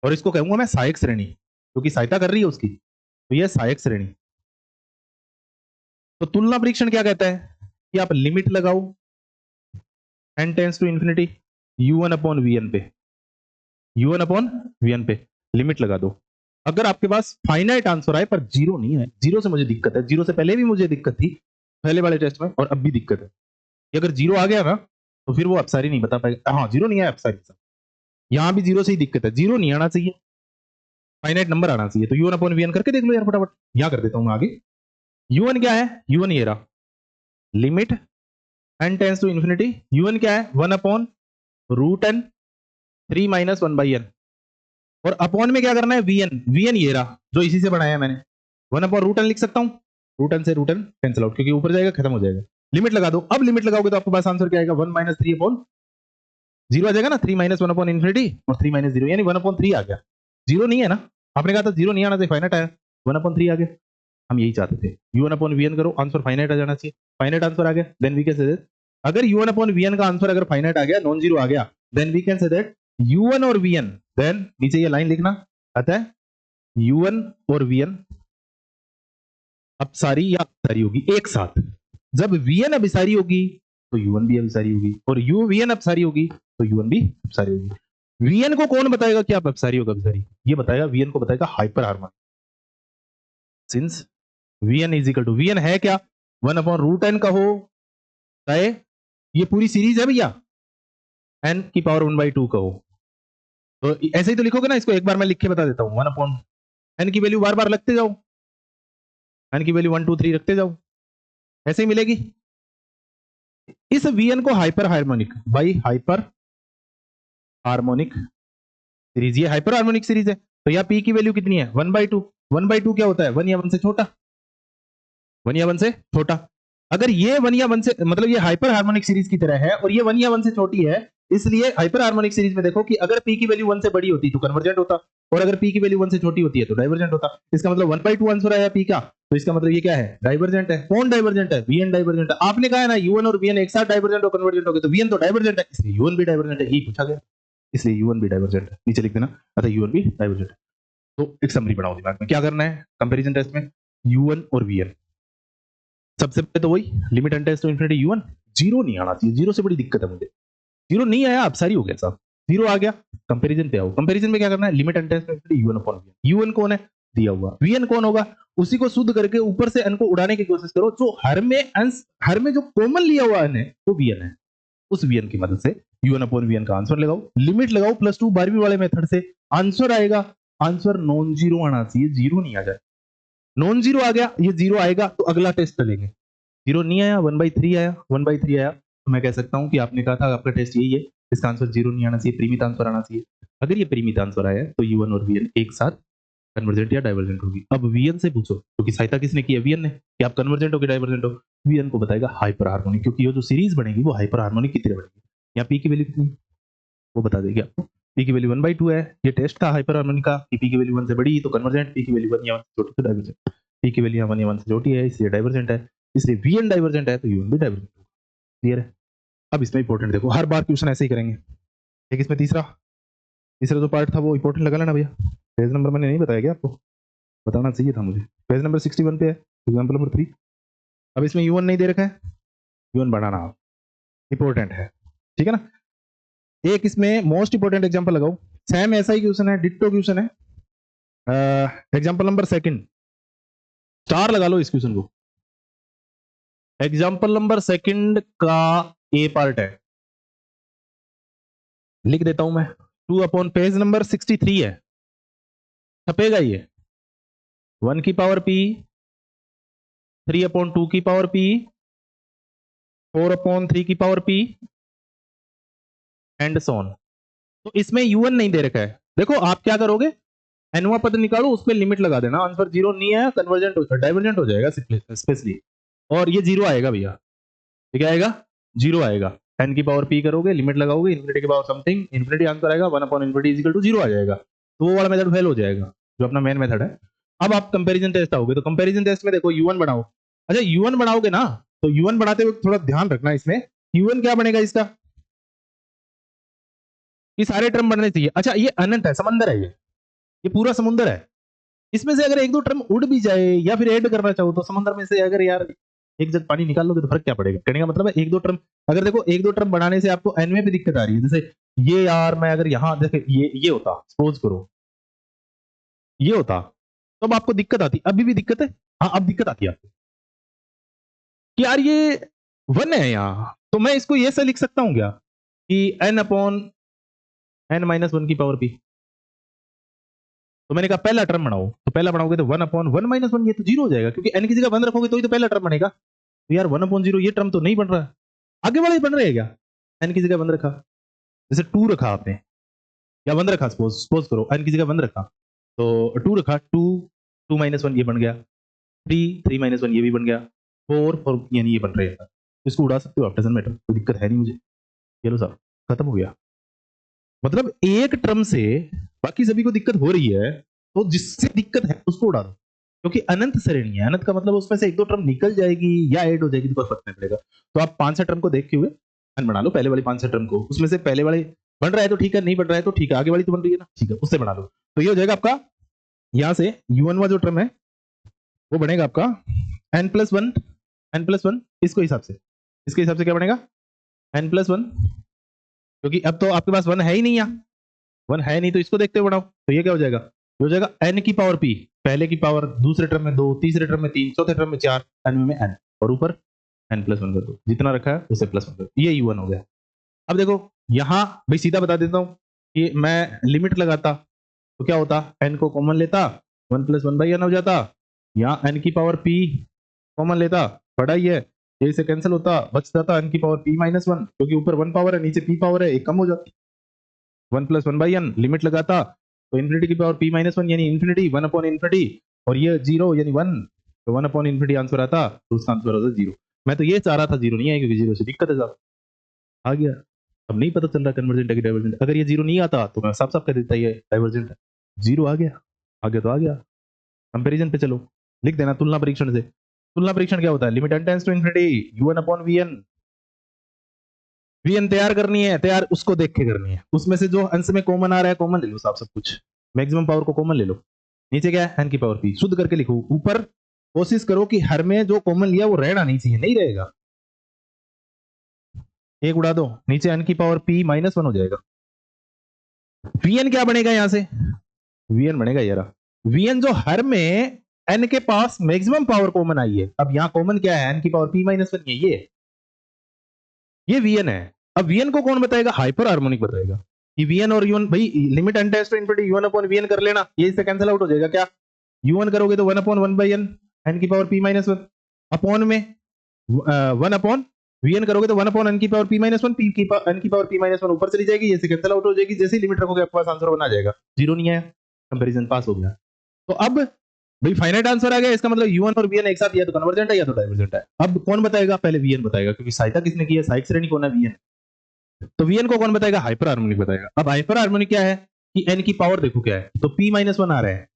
और इसको कहूंगा मैं सहायक श्रेणी, क्योंकि सहायता कर रही है उसकी, तो यह सहायक श्रेणी। तो तुलना परीक्षण क्या कहता है कि आप लिमिट लगाओ n tends to infinity u1/vn पे, u1/vn पे लिमिट लगा दो। अगर आपके पास फाइनाइट आंसर आए पर 0 नहीं है, 0 से मुझे दिक्कत है, 0 से पहले भी मुझे दिक्कत थी पहले वाले टेस्ट में, और अब भी दिक्कत है कि अगर 0 आ गया ना तो फिर वो अपसारी नहीं बता पाएगा। हाँ 0 नहीं आया अपसारी, यहां भी 0 से ही दिक्कत है, 0 नहीं आना चाहिए, फाइनाइट नंबर आना चाहिए। तो u1/vn करके देख लो यार फटाफट, यहां कर देता हूं मैं आगे। u1 क्या है, u1 ये रहा, limit n tends to infinity, u1 क्या है 1/√n 3 माइनस 1/n, और अपॉन में क्या करना है vn, vn ये रहा जो इसी से बनाया है मैंने, 1/√n लिख सकता हूं, √n से √n कैंसिल आउट, क्योंकि ऊपर जाएगा खत्म हो जाएगा। लिमिट लगा दो, अब लिमिट लगाओगे तो आपके पास आंसर क्या आएगा 1 माइनस 3/0 आ जाएगा ना, 3 माइनस 1/∞ और 3 माइनस 0 यानी 1/3 आ गया। 0 नहीं है ना, आपने कहा था 0 नहीं आना चाहिए, फाइनाइट आया, 1/3 आ गया। हम यही चाहते थे, u1/vn करो, आंसर फाइनाइट आ जाना चाहिए, फाइनाइट आंसर आ गया, then we can say that अगर u1/vn का आंसर अगर फाइनाइट आ गया, नॉन जीरो आ गया, then we can say that u1 और vn, देन नीचे ये लाइन लिखना आता है u1 और vn अपसारी या अपसारी होगी एक साथ। जब vn अभिसारी होगी तो u1 भी अभिसारी होगी, और vn अपसारी होगी तो u1 भी अपसारी होगी। vn को कौन बताएगा कि आप अपसारी होगा अपसारी, ये बताएगा vn को बताएगा hyper harmonic. Since vn is equal to, vn है क्या 1/√n का हो चाहे ये पूरी सीरीज है भैया n की पावर 1/2 का हो, तो ऐसे ही तो लिखोगे ना। इसको एक बार मैं लिख के बता देता हूं, 1/n की वैल्यू बार बार लगते जाओ, एन की वैल्यू 1 2 3 रखते जाओ, ऐसे ही मिलेगी। इस वीएन को hyper harmonic by hyper harmonic series, ये हाइपर हार्मोनिक सीरीज है, तो यहाँ पी की वैल्यू कितनी है 1/2। 1/2 क्या होता है 1 या 1 से छोटा, 1 या 1 से छोटा। अगर ये 1 या 1 से मतलब ये हाइपर हार्मोनिक सीरीज की तरह है और ये 1 या 1 से छोटी है, इसलिए हाइपर हार्मोनिक सीरीज में देखो कि अगर पी की वैल्यू 1 से बड़ी होती तो कन्वर्जेंट होता, और अगर पी की वैल्यू 1 से छोटी होती है तो डाइवर्जेंट होता। इसका मतलब 1/2 आंसर आया पी का, तो इसका मतलब ये क्या है डाइवर्जेंट है। कौन डाइवर्जेंट है वीएन डाइवर्जेंट है। आपने कहा है ना यूएन और वीएन एक साथ डाइवर्जेंट और कन्वर्जेंट हो गए, तो वीएन तो डाइवर्जेंट है इसलिए यूएन भी डाइवर्जेंट है, यही पूछा गया, इसलिए यूएन भी डाइवर्जेंट है। नीचे लिख देना अतः यूएन भी डाइवर्जेंट है। तो एक समरी बनाओ दिमाग में, क्या करना है कंपैरिजन टेस्ट में यूएन और वीएन। सबसे पहले तो वही limit N tends to infinity UN, zero नहीं आना चाहिए, जीरो से बड़ी दिक्कत है मुझे, जीरो नहीं आया अब सारी हो गया साहब, जीरो आ गया। कंपैरिजन पे आओ, कंपैरिजन में क्या करना है limit N tends to infinity UN upon VN. UN कौन है दिया हुआ, वीएन कौन होगा उसी को शुद्ध करके ऊपर से एन को उड़ाने की कोशिश करो, जो हर में जो कॉमन लिया हुआ एन है वो वीएन है, उस वीएन की मदद से यूएन अपॉन वीएन का आंसर लगाओ, लिमिट लगाओ +2 12वीं वाले मेथड से, आंसर आएगा, आंसर नॉन जीरो आना चाहिए, जीरो नहीं आ जाए। नॉन जीरो आ गया, ये जीरो आएगा तो अगला टेस्ट चलेंगे, जीरो नहीं आया 1/3 आया, 1/3 आया तो मैं कह सकता हूं कि आपने कहा था आपका टेस्ट यही है, इसका आंसर जीरो नहीं आना चाहिए, परिमित आंसर आना चाहिए। अगर ये परिमित आंसर आया तो यूएन और वीएन एक साथ कन्वर्जेंट या डाइवर्जेंट होगी। अब वीएन से पूछो, क्योंकि सहायता किसने की है वीएन ने, कि आप कन्वर्जेंट हो कि डाइवर्जेंट हो, वीएन को बताएगा हाइपर हार्मोनिक, क्योंकि ये जो सीरीज बनेगी वो हाइपर हार्मोनिक की तरह बनेगी। यहाँ पी की वैल्यू कितनी वो बता देगी आपको, पी की वैल्यू 1/2 है, ये टेस्ट था हाइपर हार्मोनिक का, पी की वैल्यू 1 से बड़ी तो कन्वर्जेंट, पी की वैल्यू 1 या 1 से छोटी तो डाइवर्जेंट, पी की वैल्यू 1 या 1 से छोटी है इसलिए डाइवर्जेंट है, इसलिए वीएन डाइवर्जेंट है तो यूएन भी डाइवर्जेंट होगा। क्लियर है। अब इसमें इंपॉर्टेंट देखो, हर बार क्वेश्चन ऐसे ही करेंगे। एक इसमें तीसरा जो पार्ट था वो इंपॉर्टेंट लगा लेना भैया, पेज नंबर मैंने नहीं बताया क्या आपको, बताना चाहिए था मुझे, पेज नंबर 61 पे है एग्जाम्पल नंबर 3। अब इसमें यूएन नहीं दे रखा है, यूएन बढ़ाना इंपॉर्टेंट है, ठीक है ना। एक इसमें मोस्ट इंपॉर्टेंट एग्जांपल लगाओ, सेम ऐसा ही क्वेश्चन है, डिट्टो क्वेश्चन है, एग्जांपल नंबर 2 स्टार लगा लो इस क्वेश्चन को, एग्जांपल नंबर 2 का ए पार्ट है, लिख देता हूं मैं 2 अपॉन पेज नंबर 63 है, छपेगा ये 1 की पावर पी, 3 अपॉन 2 की पावर पी, 4 अपॉन 3 की power P and so on. तो इसमें यूएन नहीं दे रखा है, देखो आप क्या करोगे एनवा पद निकालो उसमें लिमिट लगा देना, आंसर जीरो नहीं है कन्वर्जेंट डाइवर्जेंट हो जाएगा स्पेशली, और ये जीरो आएगा भैया, ये क्या आएगा जीरो आएगा, एन की पावर पी करोगे लिमिट लगाओगे इन्फिनिटी की पावर समथिंग, इन्फिनिटी आंसर आएगा 1 upon infinity is equal to zero आ जाएगा, तो वो वाला मेथड फेल हो जाएगा जो अपना मेन मेथड है। अब आप कंपैरिजन टेस्ट आओगे, तो कंपैरिजन टेस्ट में देखो यूएन बनाओ, अच्छा यूएन बनाओगे ना, तो यूएन बनाते वक्त थोड़ा ध्यान रखना इसमें, यूएन क्या बनेगा इसका, ये सारे टर्म बनने चाहिए। अच्छा ये अनंत है, समंदर है, ये पूरा समुंदर है, इसमें से अगर एक दो टर्म उड़ भी जाए या फिर ऐड करना चाहो तो समुद्र में से अगर यार एक जग पानी निकाल लोगे तो फर्क क्या पड़ेगा, कहने का मतलब है एक दो टर्म, अगर देखो एक दो टर्म बनाने से आपको एन में भी दिक्कत आ रही है, जैसे ये यार मैं अगर यहां देखे ये होता सपोज करो ये होता, तो अब आपको दिक्कत आती, अभी भी दिक्कत है, हाँ अब दिक्कत आती है आपको कि यार ये 1 है यहाँ, तो मैं इसको ये से लिख सकता हूँ क्या कि n अपॉन n-1 की पावर p, तो मैंने कहा पहला टर्म बनाओ, तो पहला बनाओगे तो 1 अपॉन 1-1 ये तो जीरो हो जाएगा, क्योंकि n की जगह 1 रखोगे तो ही तो पहला टर्म बनेगा, तो यार 1 अपॉन 0 ये टर्म तो नहीं बन रहा है, आगे वाले बन रहे हैं क्या, n की जगह 1 रखा, जैसे 2 रखा आपने या 1 रखा, सपोज करो n की जगह 1 रखा, तो 2 रखा, 2-1 ये बन गया, 3-1 ये भी बन गया, 4 यानी ये बन रहे हैं, तो इसको उड़ा सकते हो आप, डजंट मैटर, कोई दिक्कत है नहीं मुझे, चलो साहब खत्म हो गया। मतलब एक टर्म से बाकी सभी को दिक्कत हो रही है, तो जिससे दिक्कत है उसको उड़ा दो, क्योंकि अनंत श्रेणी है, अनंत का मतलब उसमें से एक दो टर्म निकल जाएगी या ऐड हो जाएगी तो कोई फर्क नहीं पड़ेगा। तो आप 5-6 टर्म को देखते हुए n बना लो, पहले वाली 5-6 टर्म को, उसमें से पहले वाले बन रहा है तो ठीक है, नहीं बन रहा है तो ठीक है, आगे वाली तो बन रही है ना, ठीक है उससे बना लो, तो ये हो जाएगा आपका, यहाँ से u1 जो टर्म है वो बनेगा आपका n+1 इसको हिसाब से, इसके हिसाब से क्या बनेगा n+1, क्योंकि अब तो आपके पास 1 है ही नहीं, यहाँ 1 है नहीं तो इसको देखते हुए बनाओ, तो ये क्या हो जाएगा, ये हो जाएगा n की पावर p, पहले की पावर दूसरे टर्म में 2, तीसरे टर्म में 3, चौथे टर्म में 4, n में n, और ऊपर n+1 कर दो, जितना रखा है उसे +1 कर दो, ये u1 हो गया। अब देखो यहाँ भाई सीधा बता देता हूँ कि मैं लिमिट लगाता तो क्या होता, n को कॉमन लेता 1+1/n हो जाता, यहाँ n की पावर p कॉमन लेता, बड़ा ही है, ये से कैंसिल होता, बच जाता n की पावर p माइनस वन, क्योंकि ऊपर 1 पावर है नीचे p पावर है, एक कम हो जाती, 1 प्लस 1/n लिमिट लगाता तो इन्फिनिटी की पावर p माइनस वन यानी इन्फिनिटी, 1 अपॉन इन्फिनिटी, और ये 0 यानी 1, तो 1 अपॉन इन्फिनिटी आंसर आता, तो उसका आंसर होता 0। मैं तो ये चाह रहा था 0 नहीं है, क्योंकि 0 से दिक्कत है साहब, आ गया। अब नहीं पता चल रहा कन्वर्जेंट है कि डाइवर्जेंट, अगर ये 0 नहीं आता तो मैं साफ साफ कह देता ये डाइवर्जेंट है। 0 आ गया, आ गया तो आ गया। कंपैरिजन पे चलो, लिख देना तुलना परीक्षण से। तुलना परीक्षण क्या होता है? Limit n tends to infinity u1 upon vn, vn तैयार करनी है, तैयार उसको देख के करनी है, उसमें से जो अंश में कॉमन आ रहा है कॉमन ले लो साहब, सब कुछ मैक्सिमम पावर को कॉमन ले लो, नीचे क्या है n की पावर p, शुद्ध करके लिखो, ऊपर कोशिश करो कि हर में जो कॉमन लिया वो रहना नहीं चाहिए, नहीं रहेगा, एक उड़ा दो, नीचे n की पावर p माइनस वन हो जाएगा। vn क्या बनेगा यहां से? vn बनेगा यार, vn जो हर में n के पास मैक्सिमम पावर कॉमन आई है, अब यहां कॉमन क्या है? n की पावर p माइनस वन, ये vn है। अब vn को कौन बताएगा? हाइपर हार्मोनिक बताएगा कि vn और un, भाई limit n tends to infinity u1 upon vn कर लेना, ये इससे कैंसिल आउट हो जाएगा, क्या u1 करोगे तो 1 अपॉन 1/n, n की power p minus one, upon में 1 अपॉन vn करोगे तो 1 अपॉन n की power p minus one, n की पावर p माइनस वन ऊपर चली जाएगी, ये से कैंसिल आउट हो जाएगी, जैसे ही लिमिट रखोगे आपके पास आंसर बना जाएगा, 0 नहीं आया, कंपैरिजन पास हो गया। तो अब भाई फाइनाइट आंसर आ गया, इसका मतलब u1 और vn एक साथ या तो कन्वर्जेंट है या तो डाइवर्जेंट है। अब कौन बताएगा? पहले vn बताएगा, क्योंकि सहायता किसने की है? सहायक श्रेणी कौन है? vn। तो vn को कौन बताएगा? हाइपर हार्मोनिक बताएगा। अब हाइपर हार्मोनिक क्या है कि n की पावर देखो क्या है, तो p माइनस वन आ रहा है।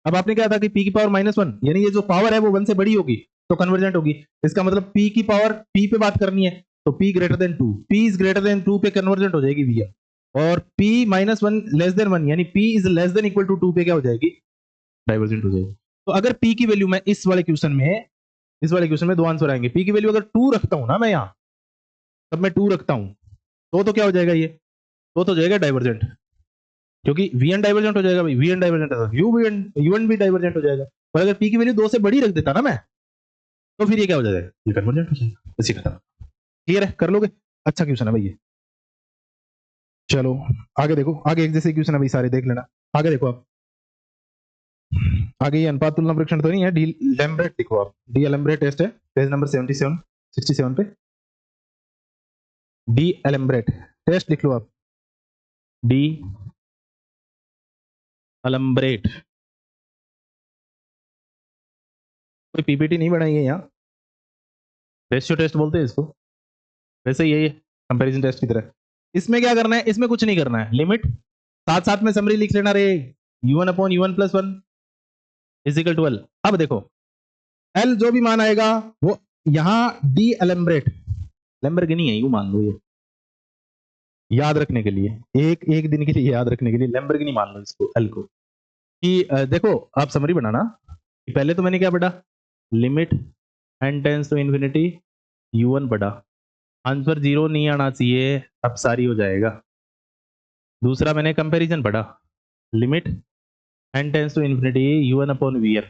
अब आपने क्या था कि p की पावर माइनस वन, यानी ये जो पावर है वो 1 से बड़ी होगी तो कन्वर्जेंट होगी, इसका मतलब p की पावर p पे बात करनी है, तो p greater than 2, p is greater than 2 पे कन्वर्जेंट हो जाएगी vn, और p minus one less than 1 यानी p is less than equal to 2 पे क्या हो जाएगी? डाइवर्जेंट हो जाएगी। तो अगर p की वैल्यू मैं इस वाले क्वेश्चन में दो आंसर आएंगे, p की वैल्यू अगर 2 रखता हूं ना मैं यहां, तब मैं 2 रखता हूं तो क्या हो जाएगा? ये तो हो जाएगा डाइवर्जेंट, क्योंकि vn डाइवर्जेंट हो जाएगा भाई, vn डाइवर्जेंट है, un भी डाइवर्जेंट हो जाएगा। और अगर p की वैल्यू 2 से बड़ी रख देता ना मैं, तो फिर ये क्या हो जाएगा? ये कन्वर्जेंट हो जाएगा, बस ये खत्म। क्लियर है? कर लोगे? अच्छा क्वेश्चन है भाई ये। चलो आगे देखो, आगे एक जैसे क्वेश्चन है भाई, सारे देख लेना। आगे देखो आप, आगे ये अनुपात तुलना परीक्षण तो नहीं है, डी लैम्ब्रेट देखो आप, डी एलम्ब्रेट टेस्ट है, पेज नंबर 77 67 पे, डी एलम्ब्रेट टेस्ट लिख लो आप, डी एलम्ब्रेट। कोई पीपीटी नहीं बनाई है यहाँ, रेशियो टेस्ट बोलते हैं इसको, वैसे यही है कंपैरिजन टेस्ट की तरह। इसमें क्या करना है? इसमें कुछ नहीं करना है, लिमिट साथ साथ में समरी लिख लेना रे, u1 upon u1 plus one is equal to L. अब देखो एल जो भी मान आएगा वो यहां डी एलम्ब्रेट, लैम्बोर्गिनी है, यू मान लो, ये याद रखने के लिए, एक दिन के लिए याद रखने के लिए लैम्बोर्गिनी मान लो इसको, एल को, कि देखो आप समरी बनाना, पहले तो मैंने क्या पढ़ा? Limit n tends to infinity u1 पढ़ा, आंसर 0 नहीं आना चाहिए, अब सारी हो जाएगा। दूसरा मैंने कंपैरिजन पढ़ा, limit n tends to infinity u1 upon vn,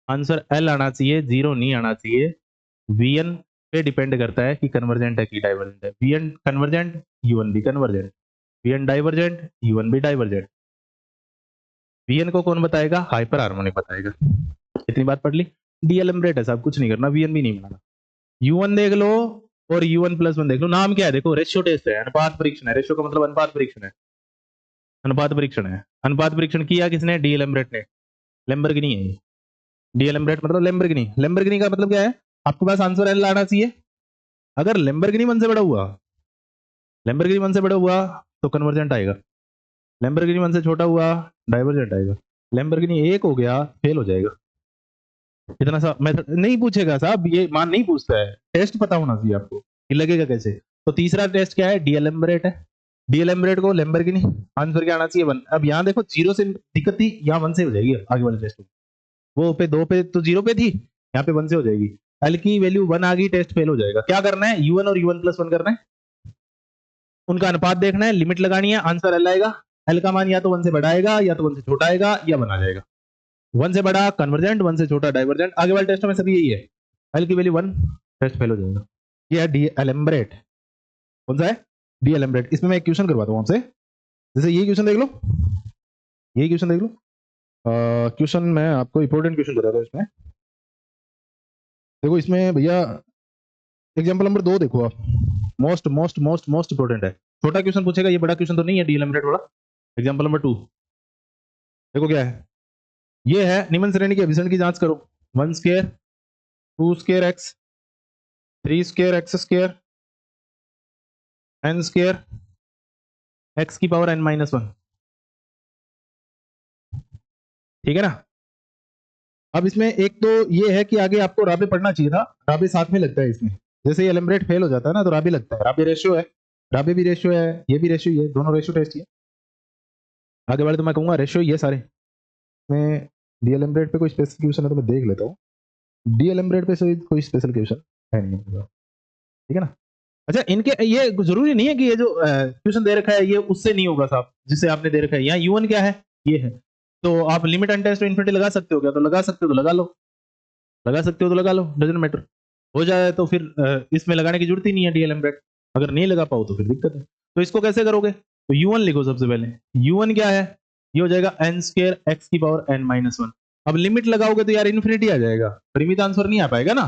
answer l आना चाहिए, 0 नहीं आना चाहिए। vn पे डिपेंड करता है कि कन्वर्जेंट है कि डाइवर्जेंट है, vn कन्वर्जेंट u1 भी कन्वर्जेंट, vn डाइवर्जेंट u1 भी डाइवर्जेंट। vn को कौन बताएगा? हाइपर हार्मोनिक बताएगा। इतनी बात पढ़ ली, डीएलम्ब्रेट है साहब, कुछ नहीं करना, vn भी नहीं बनाना, u1 देख लो और u1 प्लस वन देख लो, नाम क्या है? देखो रेशियो टेस्ट है, अनुपात परीक्षण है, रेशियो का मतलब अनुपात परीक्षण है, अनुपात परीक्षण है। अनुपात परीक्षण किया किसने? डी एलम्ब्रेट ने, लैम्बोर्गिनी है ये, डी एलम्ब्रेट मतलब लैम्बोर्गिनी। लैम्बोर्गिनी का मतलब क्या है? आपके पास आंसर एल आना चाहिए, अगर लैम्बोर्गिनी 1 से बड़ा हुआ, लैम्बोर्गिनी 1 से बड़ा हुआ तो कन्वर्जेंट आएगा, लैम्बोर्गिनी 1 से छोटा हुआ डाइवर्जेंट आएगा, लैम्बोर्गिनी 1 हो गया फेल हो जाएगा। इतना सा मेथड नहीं पूछेगा साहब, ये मान नहीं पूछता है, टेस्ट पता होना चाहिए आपको कि लगेगा कैसे। तो तीसरा टेस्ट क्या है? डीएलम्ब्रेट है, डीएलम्ब्रेट को लैम्बोर्गिनी, आंसर क्या आना चाहिए? 1। अब यहाँ देखो 0 से दिक्कत थी, यहाँ 1 से हो जाएगी आगे वाले टेस्ट में, वो पे 2 पे तो 0 पे थी, यहाँ पे 1 से हो जाएगी, एल की वैल्यू 1 आ गई, टेस्ट फेल हो जाएगा। क्या करना है? u1 और u1 प्लस वन करना है, उनका अनुपात देखना है, लिमिट लगानी है, आंसर एल आएगा, एल का मान या तो 1 से बड़ा आएगा या तो 1 से छोटा आएगा या बना जाएगा, 1 से बड़ा कन्वर्जेंट, 1 से छोटा डाइवर्जेंट, आगे वाले टेस्टों में सभी यही है, एल की वैल्यू 1, टेस्ट फेल हो जाएगा। ये है डी एलम्ब्रेट, कौन सा है? डी एलम्ब्रेट। इसमें मैं एक क्वेश्चन करवाता हूं आपसे, जैसे ये क्वेश्चन देख लो, ये क्वेश्चन देख लो, क्वेश्चन मैं आपको इंपॉर्टेंट क्वेश्चन बताता हूँ इसमें। देखो इसमें भैया एग्जांपल नंबर 2 देखो आप, most most most most important है। छोटा क्वेश्चन पूछेगा, ये बड़ा क्वेश्चन तो नहीं है डीएलएमरेट वाला। एग्जांपल नंबर 2 देखो क्या है, ये है निम्न श्रेणी के अभिसरण की जांच करो। 1 square 2 square x 3 square x square n square x की पावर n-1, ठीक है ना। अब इसमें एक तो ये है कि आगे आपको राबे पढ़ना चाहिए था, राबे साथ में लगता है इसमें। जैसे ये एलिमरेट फेल हो जाता है ना तो राबे लगता है, राबे रेशियो है, राबे भी रेशियो है, ये भी रेशियो, ये दोनों रेशियो टेस्ट है। आगे वाले तो मैं कहूंगा रेशियो ये सारे। मैं डीएलएमरेट पे कोई स्पेशल क्वेश्चन है तो मैं देख लेता हूँ। डीएलएमरेट पे कोई स्पेशल क्वेश्चन है नहीं, ठीक है ना। अच्छा इनके ये जरूरी नहीं है कि ये जो क्वेश्चन दे रखा है ये उससे नहीं होगा साहब, जिससे आपने दे रखा है। यहाँ U1 क्या है, ये है, तो आप limit N tends to infinity लगा सकते हो क्या, तो लगा सकते हो तो लगा लो, लगा सकते हो तो लगा लो, डजंट मैटर। हो जाए तो फिर इसमें लगाने की जरूरत ही नहीं है डीएलएमरेट। अगर नहीं लगा पाओ तो फिर दिक्कत है। तो इसको कैसे करोगे, तो U1 लिखो सबसे पहले। U1 क्या है, ये हो जाएगा n स्क्वायर x की पावर n-1। अब लिमिट लगाओगे तो यार इन्फिनिटी आ जाएगा, परिमित आंसर नहीं आ पाएगा ना।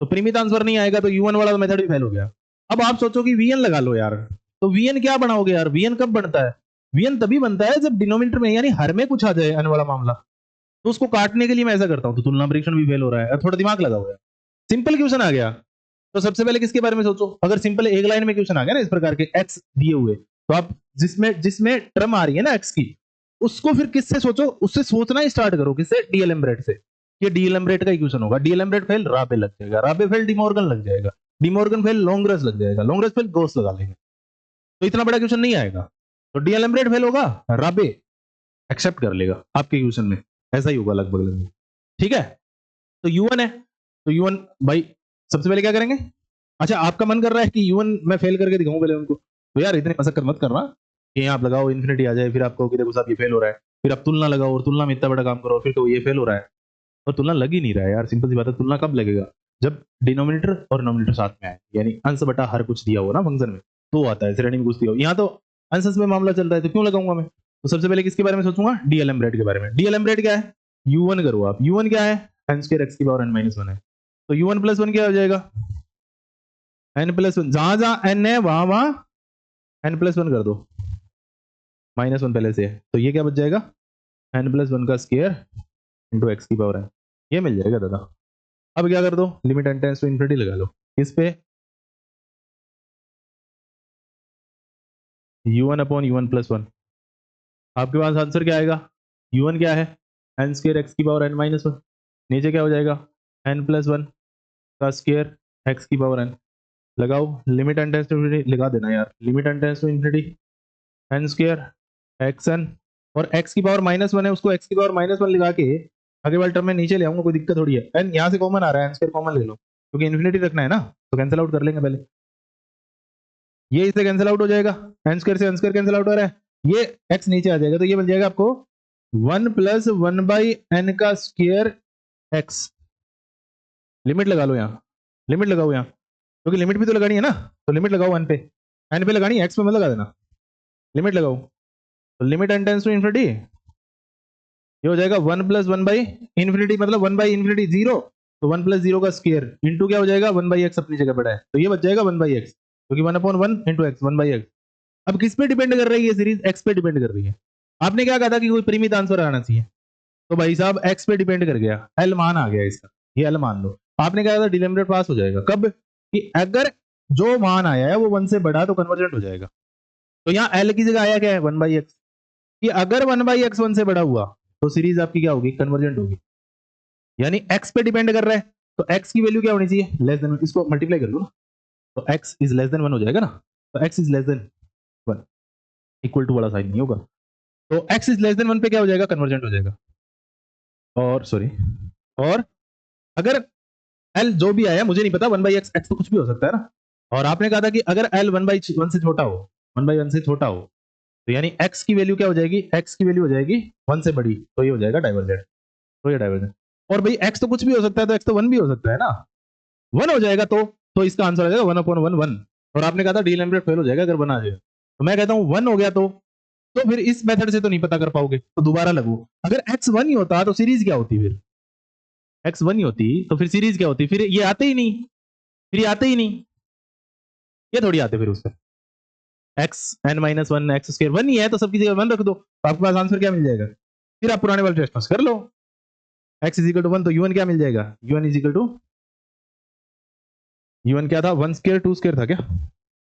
तो परिमित आंसर नहीं आएगा तो U1 वाला मेथड भी फेल हो गया। अब आप सोचो कि Vn लगा लो यार, तो Vn क्या बनाओगे यार, Vn कब बनता है, Vn तभी बनता है जब डिनोमिनेटर में यानी हर में कुछ आ जाए n वाला मामला। तो उसको काटने के लिए मैं ऐसा करता हूं, तो तुलना परीक्षण भी फेल हो रहा है। थोड़ा दिमाग लगाओ यार, सिंपल क्वेश्चन आ गया तो सबसे पहले किसके बारे में सोचो। अगर सिंपल एक लाइन में क्वेश्चन आ गया ना इस प्रकार के x दिए हुए, तो आप जिसमें जिसमें टर्म आ रही है ना x की, उसको फिर किससे सोचो, उससे सोचना ही स्टार्ट करो। किससे, डीएलएमरेट से। ये डीएलएमरेट का ही क्वेश्चन होगा। डीएलएमरेट फेल राबे लग जाएगा, राबे फेल डिमॉर्गन लग जाएगा, डिमॉर्गन फेल लॉन्ग्रेस लग जाएगा, लॉन्ग्रेस फेल गोस लगा लेंगे। तो इतना बड़ा क्वेश्चन नहीं आएगा। तो डीएलएमरेट फेल होगा, राबे एक्सेप्ट कर लेगा आपके क्वेश्चन में, ऐसा ही होगा लगभग लगभग, ठीक है। तो U1 है, तो U1 भाई सबसे पहले क्या करेंगे। अच्छा आपका मन कर रहा है कि U1 मैं फेल करके दिखाऊं पहले उनको, तो यार इतनी मशक्कत मत करना कि आप लगाओ इन्फिनिटी आ जाए, फिर आपको कि देखो साहब ये फेल हो रहा है, फिर आप तुलना लगाओ और तुलना में इतना बड़ा काम करो और फिर तो ये फेल हो रहा है। और तुलना लग ही नहीं रहा है यार, सिंपल सी बात है। तुलना कब लगेगा, जब डिनोमिनेटर और नोमिनेटर साथ में आए, यानी अंश बटा हर कुछ दिया हो ना फंक्शन में, तो आता है श्रेणी में कुछ दिया हो। यहाँ तो अंश में मामला चल रहा है तो क्यों लगाऊंगा मैं। तो सबसे पहले किसके बारे में सोचूंगा, डीएलएमरेट के बारे में। डीएलएमरेट क्या है, U1 करो आप। U1 क्या है, n स्क्वायर x की पावर n-1 है। तो U1 प्लस 1 क्या हो जाएगा, n प्लस 1, जहां जहां n है वहां वहां n प्लस 1 कर दो, -1 पहले से है, तो ये क्या बच जाएगा, n प्लस 1 का स्क्वायर इंटू एक्स की पावर n, ये मिल जाएगा दादा। अब क्या कर दो, limit n tends to infinity लगा लो इस पे, U1 अपॉन U1 प्लस 1। आपके पास आंसर क्या आएगा, U1 क्या है, n स्क्वायर एक्स की पावर n-1, नीचे क्या हो जाएगा, n प्लस 1 का स्क्वायर एक्स की पावर n। लगाओ limit n tends to infinity, लगा देना यार, limit n tends to infinity n square X N, और x की पावर -1 है, उसको x की पावर -1 लगा के आगे वाले टर्म में नीचे ले आऊंगा, कोई दिक्कत थोड़ी है। n यहाँ से कॉमन आ रहा है, n स्क्वायर कॉमन ले लो, क्योंकि इन्फिनिटी रखना है ना, तो कैंसिल आउट कर लेंगे पहले। ये इससे कैंसिल आउट हो जाएगा, n स्क्वायर से n स्क्वायर कैंसिल आउट हो रहा है, ये x नीचे आ जाएगा, तो ये बन जाएगा आपको 1 प्लस 1/n का स्क्वायर x। लिमिट लगा लो यहाँ, लिमिट लगाओ यहाँ, क्योंकि लिमिट भी तो लगानी है ना, तो लिमिट लगाओ n पे, n पे लगानी है, x पे मत लगा देना, लिमिट लगाओ। तो limit n tends to infinity, ये हो जाएगा 1 प्लस 1/इन्फिनिटी, मतलब 1/इन्फिनिटी 0, तो 1 प्लस 0 का स्क्वायर इंटू क्या हो जाएगा, 1/x अपनी जगह पड़ा है, तो ये बच जाएगा 1/x, क्योंकि 1/1 इंटू एक्स 1/x। अब किस पे डिपेंड कर रही है सीरीज, x पे डिपेंड कर रही है। आपने क्या कहा था कि कोई परिमित आंसर आना चाहिए, तो भाई साहब x पे डिपेंड कर गया, एल मान आ गया इसका, ये एल मान लो। आपने कहा था डिलेमिनेट पास हो जाएगा कब, कि अगर जो मान आया है वो 1 से बड़ा तो कन्वर्जेंट हो जाएगा। तो यहाँ एल की जगह आया क्या है, 1/x, कि अगर 1/x 1 से बड़ा हुआ तो सीरीज आपकी क्या होगी, कन्वर्जेंट होगी। यानी x पे डिपेंड कर रहा है, तो x की वैल्यू क्या होनी चाहिए, लेस देन, इसको मल्टीप्लाई कर लो ना, तो x इज लेस देन 1 हो जाएगा ना, तो x is less than 1, equal to वाला साइन नहीं होगा, तो x इज लेस देन 1 पे क्या हो जाएगा, कन्वर्जेंट हो जाएगा। और सॉरी, और अगर l जो भी आया मुझे नहीं पता, 1/x, x तो कुछ भी हो सकता है ना, और आपने कहा था कि अगर l 1/1 से छोटा हो, 1/1 से छोटा हो, तो यानी x की वैल्यू क्या हो जाएगी, x की वैल्यू हो जाएगी 1 से बड़ी, तो ये हो जाएगा डाइवर्जेंट, तो ये डाइवर्जेंट। और भाई x तो कुछ भी हो सकता है, तो x तो 1 भी हो सकता है ना, 1 हो जाएगा, तो इसका आंसर आ जाएगा 1/1 1। और आपने कहा था डीएलएमरेट फेल हो जाएगा अगर 1 आ जाएगा, तो मैं कहता हूँ 1 हो गया तो तो फिर इस मेथड से तो नहीं पता कर पाओगे, तो दोबारा लगो। अगर x1 ही होता तो सीरीज क्या होती, फिर x1 ही होती तो फिर सीरीज क्या होती, फिर ये आते ही नहीं, फिर ये आते ही नहीं, ये थोड़ी आते फिर उससे। X n minus one x square one ही है, तो सबकी जगह वन रख दो, तो आपके पास आंसर क्या मिल जाएगा। फिर आप पुराने वाले टेस्ट पास कर लो। X is equal to one, तो यूएन क्या मिल जाएगा, u n is equal to, u n क्या था, वन स्क्र टू स्क्र था क्या।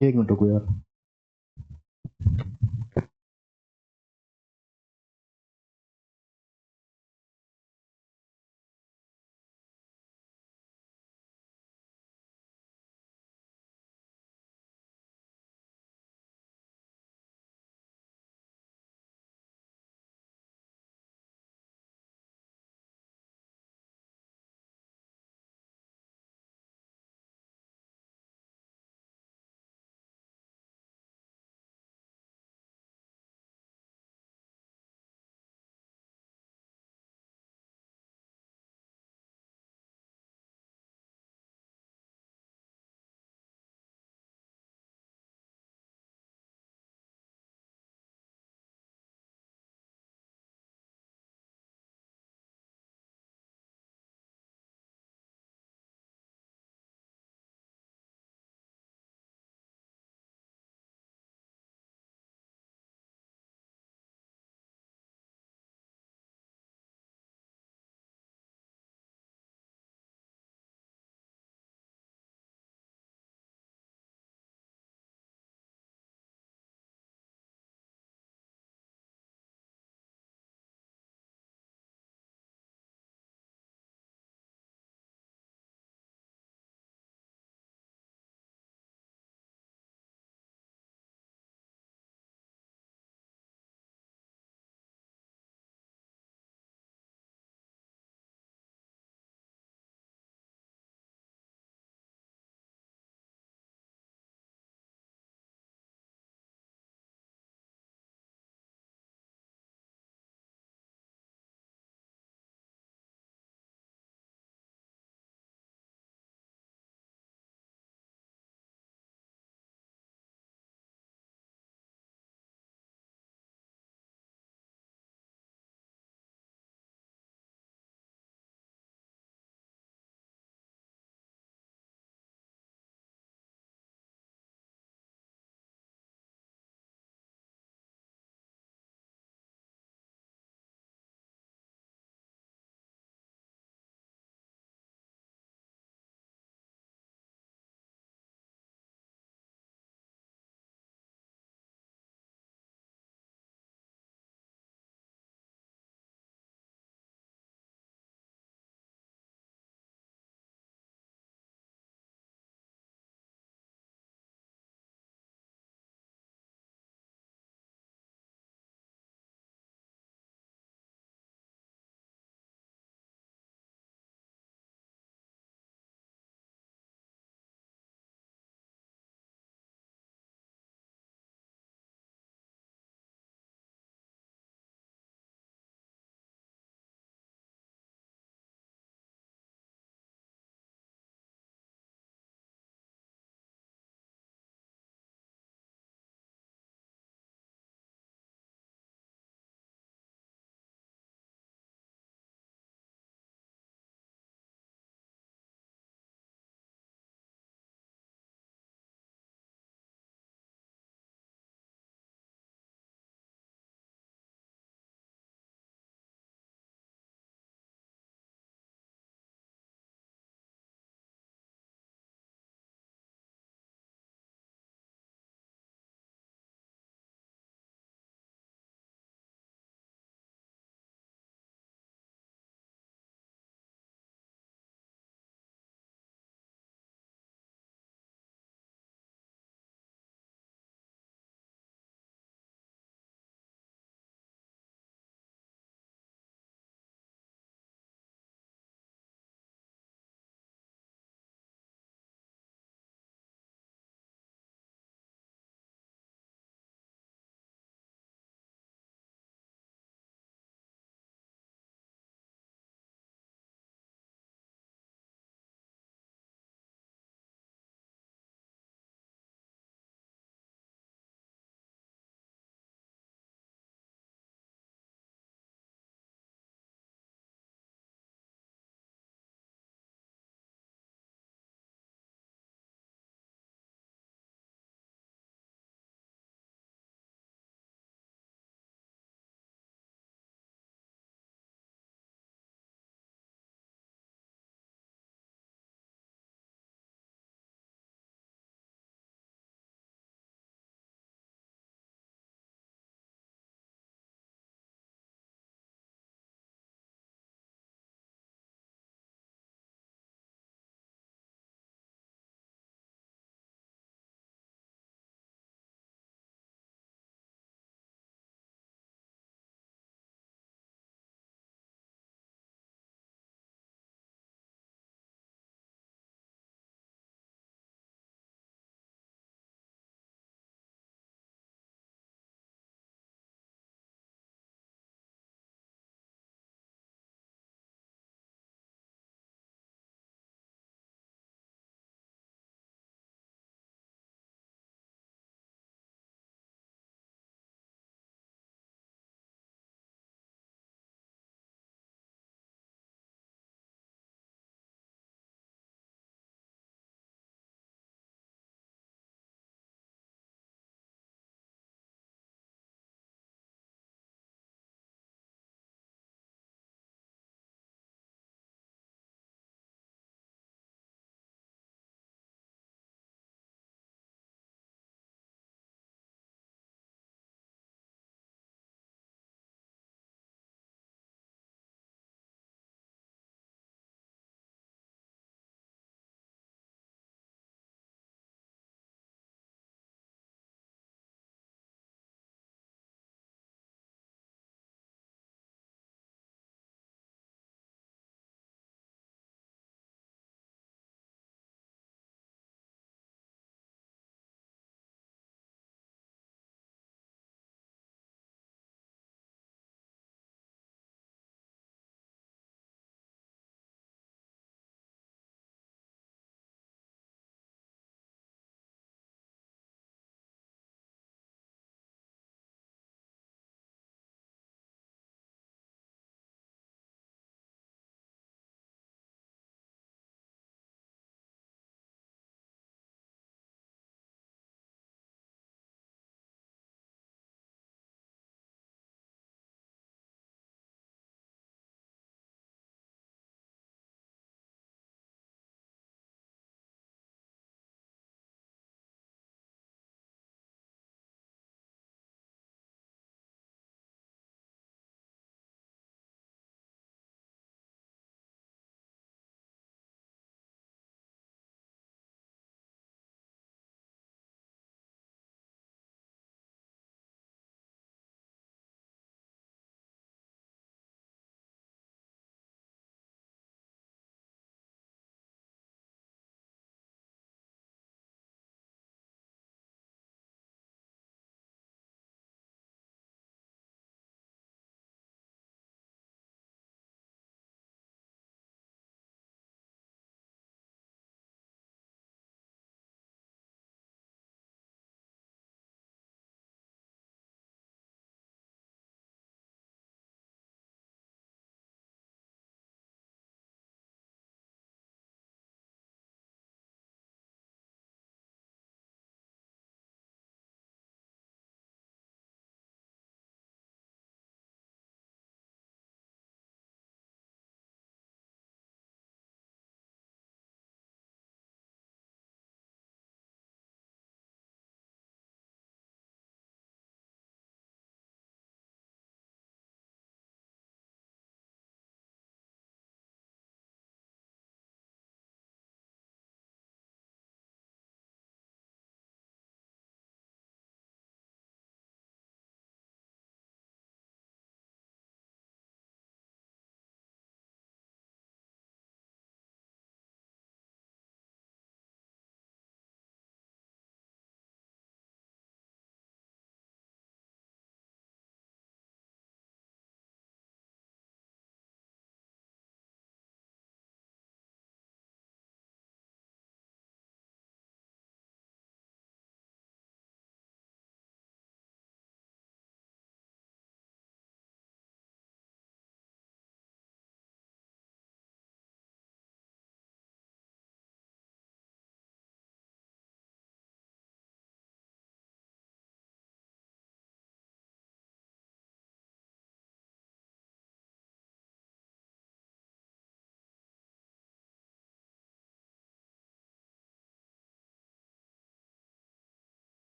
एक मिनट रुको यार।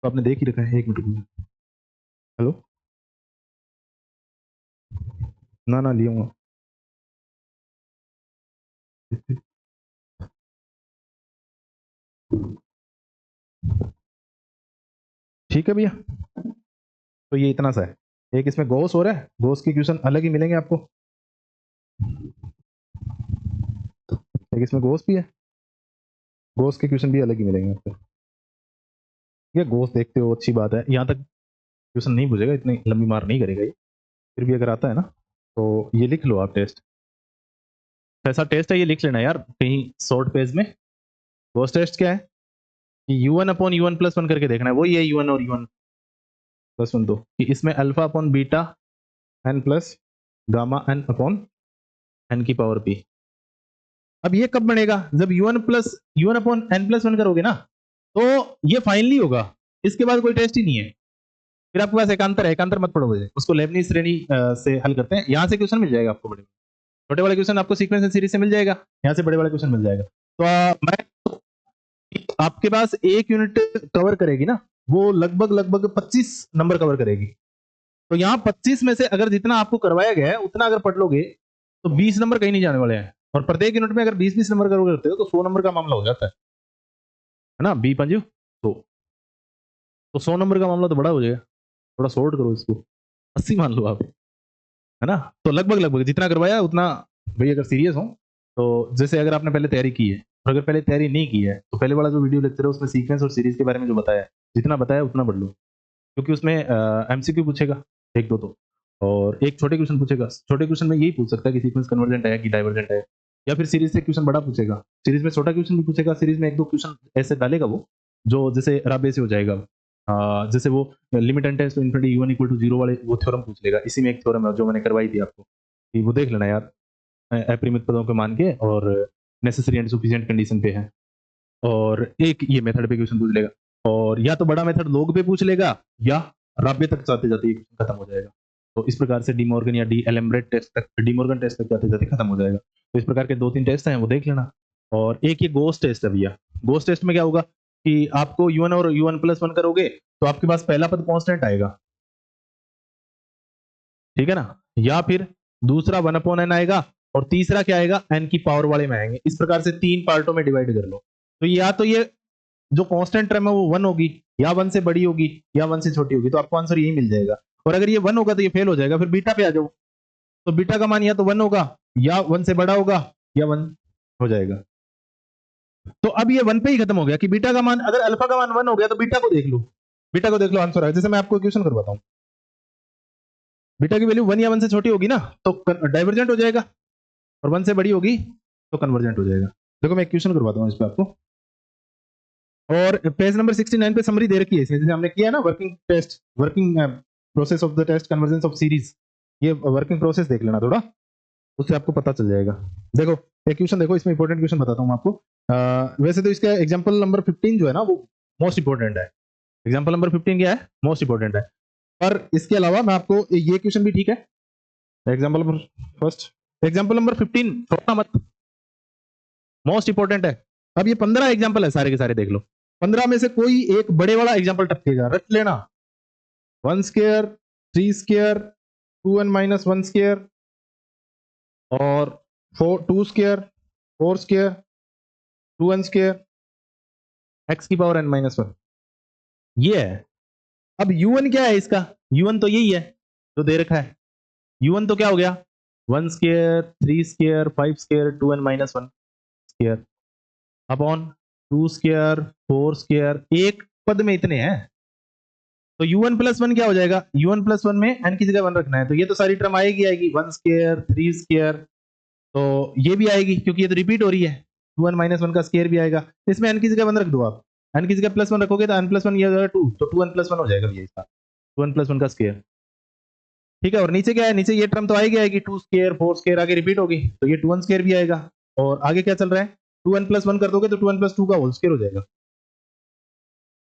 तो आपने देख ही रखा है। 1 मिनट रुकिए। हेलो, ना ना लिया ठीक है भैया। तो ये इतना सा है। एक इसमें गोस हो रहा है, गोस के क्वेश्चन अलग ही मिलेंगे आपको। एक इसमें गोस भी है, गोस के क्वेश्चन भी अलग ही मिलेंगे आपको। ये गोस देखते हो, अच्छी बात है। यहाँ तक क्वेश्चन नहीं पूछेगा, इतनी लंबी मार नहीं करेगा ये। फिर भी अगर आता है ना तो ये लिख लो आप टेस्ट। ऐसा टेस्ट है, ये लिख लेना यार कहीं शॉर्ट पेज में। गोस टेस्ट क्या है कि u1 upon u1 plus one करके देखना है। वही है u1 और u1 प्लस वन, दो कि इसमें alpha upon beta N plus gamma N upon N की पावर पी। अब ये कब बनेगा? जब u1 plus u1 upon N plus one करोगे ना, तो ये फाइनली होगा। इसके बाद कोई टेस्ट ही नहीं है। फिर आपके पास एकांतर है, एकांतर मत पढ़ोगे, उसको लेबनीज श्रेणी से हल करते हैं। यहाँ से क्वेश्चन मिल जाएगा आपको, बड़े छोटे वाले क्वेश्चन आपको सीक्वेंस एंड सीरीज से मिल जाएगा, यहाँ से बड़े वाले क्वेश्चन मिल जाएगा। तो मैं आपके पास एक यूनिट कवर करेगी ना, वो लगभग लगभग 25 नंबर कवर करेगी। तो यहाँ 25 में से अगर जितना आपको करवाया गया है उतना अगर पढ़ लोगे तो 20 नंबर कहीं नहीं जाने वाले हैं। और प्रत्येक यूनिट में अगर 20-20 नंबर कवर करते हो तो 100 नंबर का मामला हो जाता है ना। बी पंजू तो 100 नंबर का मामला तो बड़ा हो जाएगा। थोड़ा शॉर्ट करो इसको, 80 मान लो आप, है ना। तो लगभग लगभग जितना करवाया उतना। भाई अगर सीरियस हो तो जैसे अगर आपने पहले तैयारी की है और अगर पहले तैयारी नहीं की है तो पहले वाला जो वीडियो लेक्चर है उसमें सीक्वेंस और सीरीज के बारे में जो बताया है, जितना बताया उतना पढ़ लो, क्योंकि उसमें एमसीक्यू पूछेगा एक दो तो, और एक छोटे क्वेश्चन पूछेगा। छोटे क्वेश्चन में यही पूछ सकता है कि सीक्वेंस कन्वर्जेंट है कि डाइवर्जेंट है, या फिर सीरीज से क्वेश्चन बड़ा पूछेगा। सीरीज में छोटा क्वेश्चन भी पूछेगा, सीरीज में एक दो क्वेश्चन ऐसे डालेगा वो जो जैसे राबे से हो जाएगा। जैसे वो limit N tends to infinity u1 equal to 0 वाले वो थ्योरम पूछ लेगा। इसी में एक थ्योरम है जो मैंने करवाई थी आपको, कि वो देख लेना यार, अपरिमित पदों के मान के और नेसेसरी एंड सफिशिएंट कंडीशन पे है। और एक ये मेथड पे क्वेश्चन पूछ लेगा, और या तो बड़ा मेथड लोग पे पूछ लेगा या राब्य तक जाते जाते खत्म हो जाएगा। तो इस प्रकार से डीमॉर्गन या डी एलम्ब्रेट टेस्ट तक, डीमॉर्गन टेस्ट तक जाते जाते खत्म हो जाएगा। तो इस प्रकार के 2-3 टेस्ट हैं, वो देख लेना। और एक ये गोस टेस्ट है भैया। गोस टेस्ट में क्या होगा कि आपको u1 और u1 प्लस वन करोगे तो आपके पास पहला पद कांस्टेंट आएगा, ठीक है ना, या फिर दूसरा 1 अपॉन एन आएगा, और तीसरा क्या आएगा, एन की पावर वाले में आएंगे। इस प्रकार से 3 पार्टों में डिवाइड कर लो। तो या तो ये जो कांस्टेंट टर्म है वो 1 होगी, या 1 से बड़ी होगी, या 1 से छोटी होगी। तो आपको आंसर यही मिल जाएगा। और अगर ये 1 होगा तो ये फेल हो जाएगा। फिर बीटा पे आ जाओ, तो बीटा का मान या तो 1 होगा, या 1 से बड़ा होगा, या 1 हो जाएगा। तो अब ये 1 पे ही खत्म हो गया कि बीटा का मान, अगर अल्फा का मान 1 हो गया तो बीटा को देख लो, बीटा को देख लो आंसर है। जैसे मैं आपको क्वेश्चन करवाता हूँ, बीटा की वैल्यू 1 या 1 से छोटी होगी ना तो डाइवर्जेंट हो जाएगा, और 1 से बड़ी होगी तो कन्वर्जेंट हो जाएगा। देखो मैं एक क्वेश्चन करवाता हूँ इस पे आपको, और पेज नंबर 69 पे समरी दे रखी है इसमें, जैसे हमने किया ना working test, working process of the test convergence of series. ये वर्किंग प्रोसेस देख लेना थोड़ा, उससे आपको पता चल जाएगा। देखो एक क्वेश्चन देखो, इसमें इंपॉर्टेंट क्वेश्चन बताता हूँ आपको। वैसे तो इसका एग्जांपल नंबर 15 जो है ना वो मोस्ट इंपॉर्टेंट है। एग्जांपल नंबर 15 क्या है, मोस्ट इंपॉर्टेंट है। पर इसके अलावा मैं आपको ये क्वेश्चन भी ठीक है। Example number first, example number 15 छोड़ना मत, मोस्ट इंपॉर्टेंट है। अब ये 15 एग्जांपल है, सारे के सारे देख लो। 15 में से कोई एक बड़े वाला एग्जांपल टपकेगा, रख लेना। 1 square, 3 square, 2n minus 1 square, और 2 square, 4 square, 2n square, x की पावर n माइनस 1, ये है। अब u1 क्या है इसका, u1 तो यही है जो दे रखा है। u1 तो क्या हो गया, 1 square, 3 square, 5 square, 2n minus 1 square upon 2 square, 4 square, एक पद में इतने हैं। तो u1 प्लस वन क्या हो जाएगा, u1 प्लस वन में n की जगह 1 रखना है, तो ये तो सारी टर्म आएगी आएगी, 1 स्क्वायर, 3 स्क्वायर, तो ये भी आएगी क्योंकि ये तो रिपीट हो रही है। 2n माइनस 1 का स्क्वायर भी आएगा, इसमें n की जगह 1 रख दो आप, n की जगह प्लस 1 रखोगे तो n प्लस 1 ये हो जाएगा 2, तो 2n प्लस 1 हो जाएगा भैया इसका, 2n प्लस 1 का स्क्वायर, ठीक है। और नीचे क्या है, नीचे ये टर्म तो आएगी आएगी, 2 स्क्वायर, 4 स्क्वायर आगे रिपीट होगी, तो ये 2n स्क्वायर भी आएगा। और आगे क्या चल रहा है, 2n प्लस 1 कर दोगे तो 2n प्लस 2 का होल स्क्वायर हो जाएगा।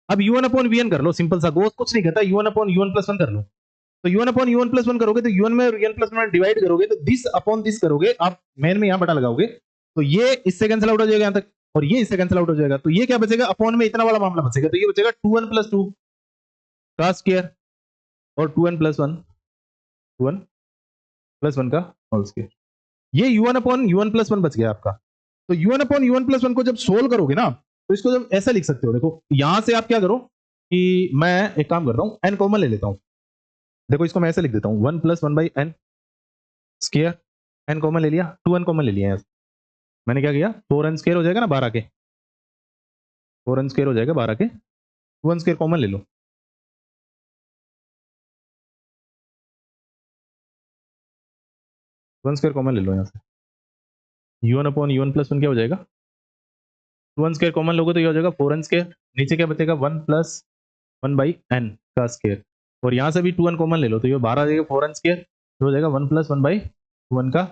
अब u1 अपॉन vn कर लो, सिंपल सा, गोस कुछ नहीं कहता, u1 अपॉन u1 प्लस 1 कर लो। तो u1 अपॉन u1 प्लस 1 करोगे तो u1 में u1 प्लस 1 डिवाइड करोगे तो दिस अपॉन दिस करोगे, आप मेन में यहां बटा लगाओगे, तो ये इससे कैंसिल आउट हो जाएगा यहां तक, और ये इससे कैंसिल आउट हो जाएगा, तो ये क्या बचेगा, अपॉन में इतना वाला मामला बचेगा, तो ये बचेगा 2n प्लस 2। का स्क्वायर और 2n plus one, 2n plus one का होल स्क्वायर। ये u1 upon u1 plus one बच गया आपका। तो u1 upon u1 plus one को जब सोल्व करोगे ना, तो इसको जब ऐसा लिख सकते हो, देखो यहां से आप क्या करो कि मैं एक काम करता हूं, n कॉमन ले लेता हूं। देखो इसको मैं ऐसे लिख देता हूं, 1 plus one by N square, n common ले लिया, 2n कॉमन ले लिया है। मैंने क्या किया, 4n स्क्वायर हो जाएगा ना 12 के, 4n स्क्वायर हो जाएगा 12 के, 2n स्क्वायर कॉमन ले लो, 1 स्क्वायर कॉमन ले लो यहाँ से। u1 upon u1 plus one क्या हो जाएगा, 2n स्क्वायर कॉमन लोगे तो ये हो जाएगा 4n स्क्वायर, नीचे क्या बचेगा 1 प्लस वन बाई एन का स्क्वायर, और यहाँ से भी 2n कॉमन ले लो तो ये 12 हो जाएगा 4n स्क्वायर, ये हो जाएगा 1 प्लस वन बाई 2n का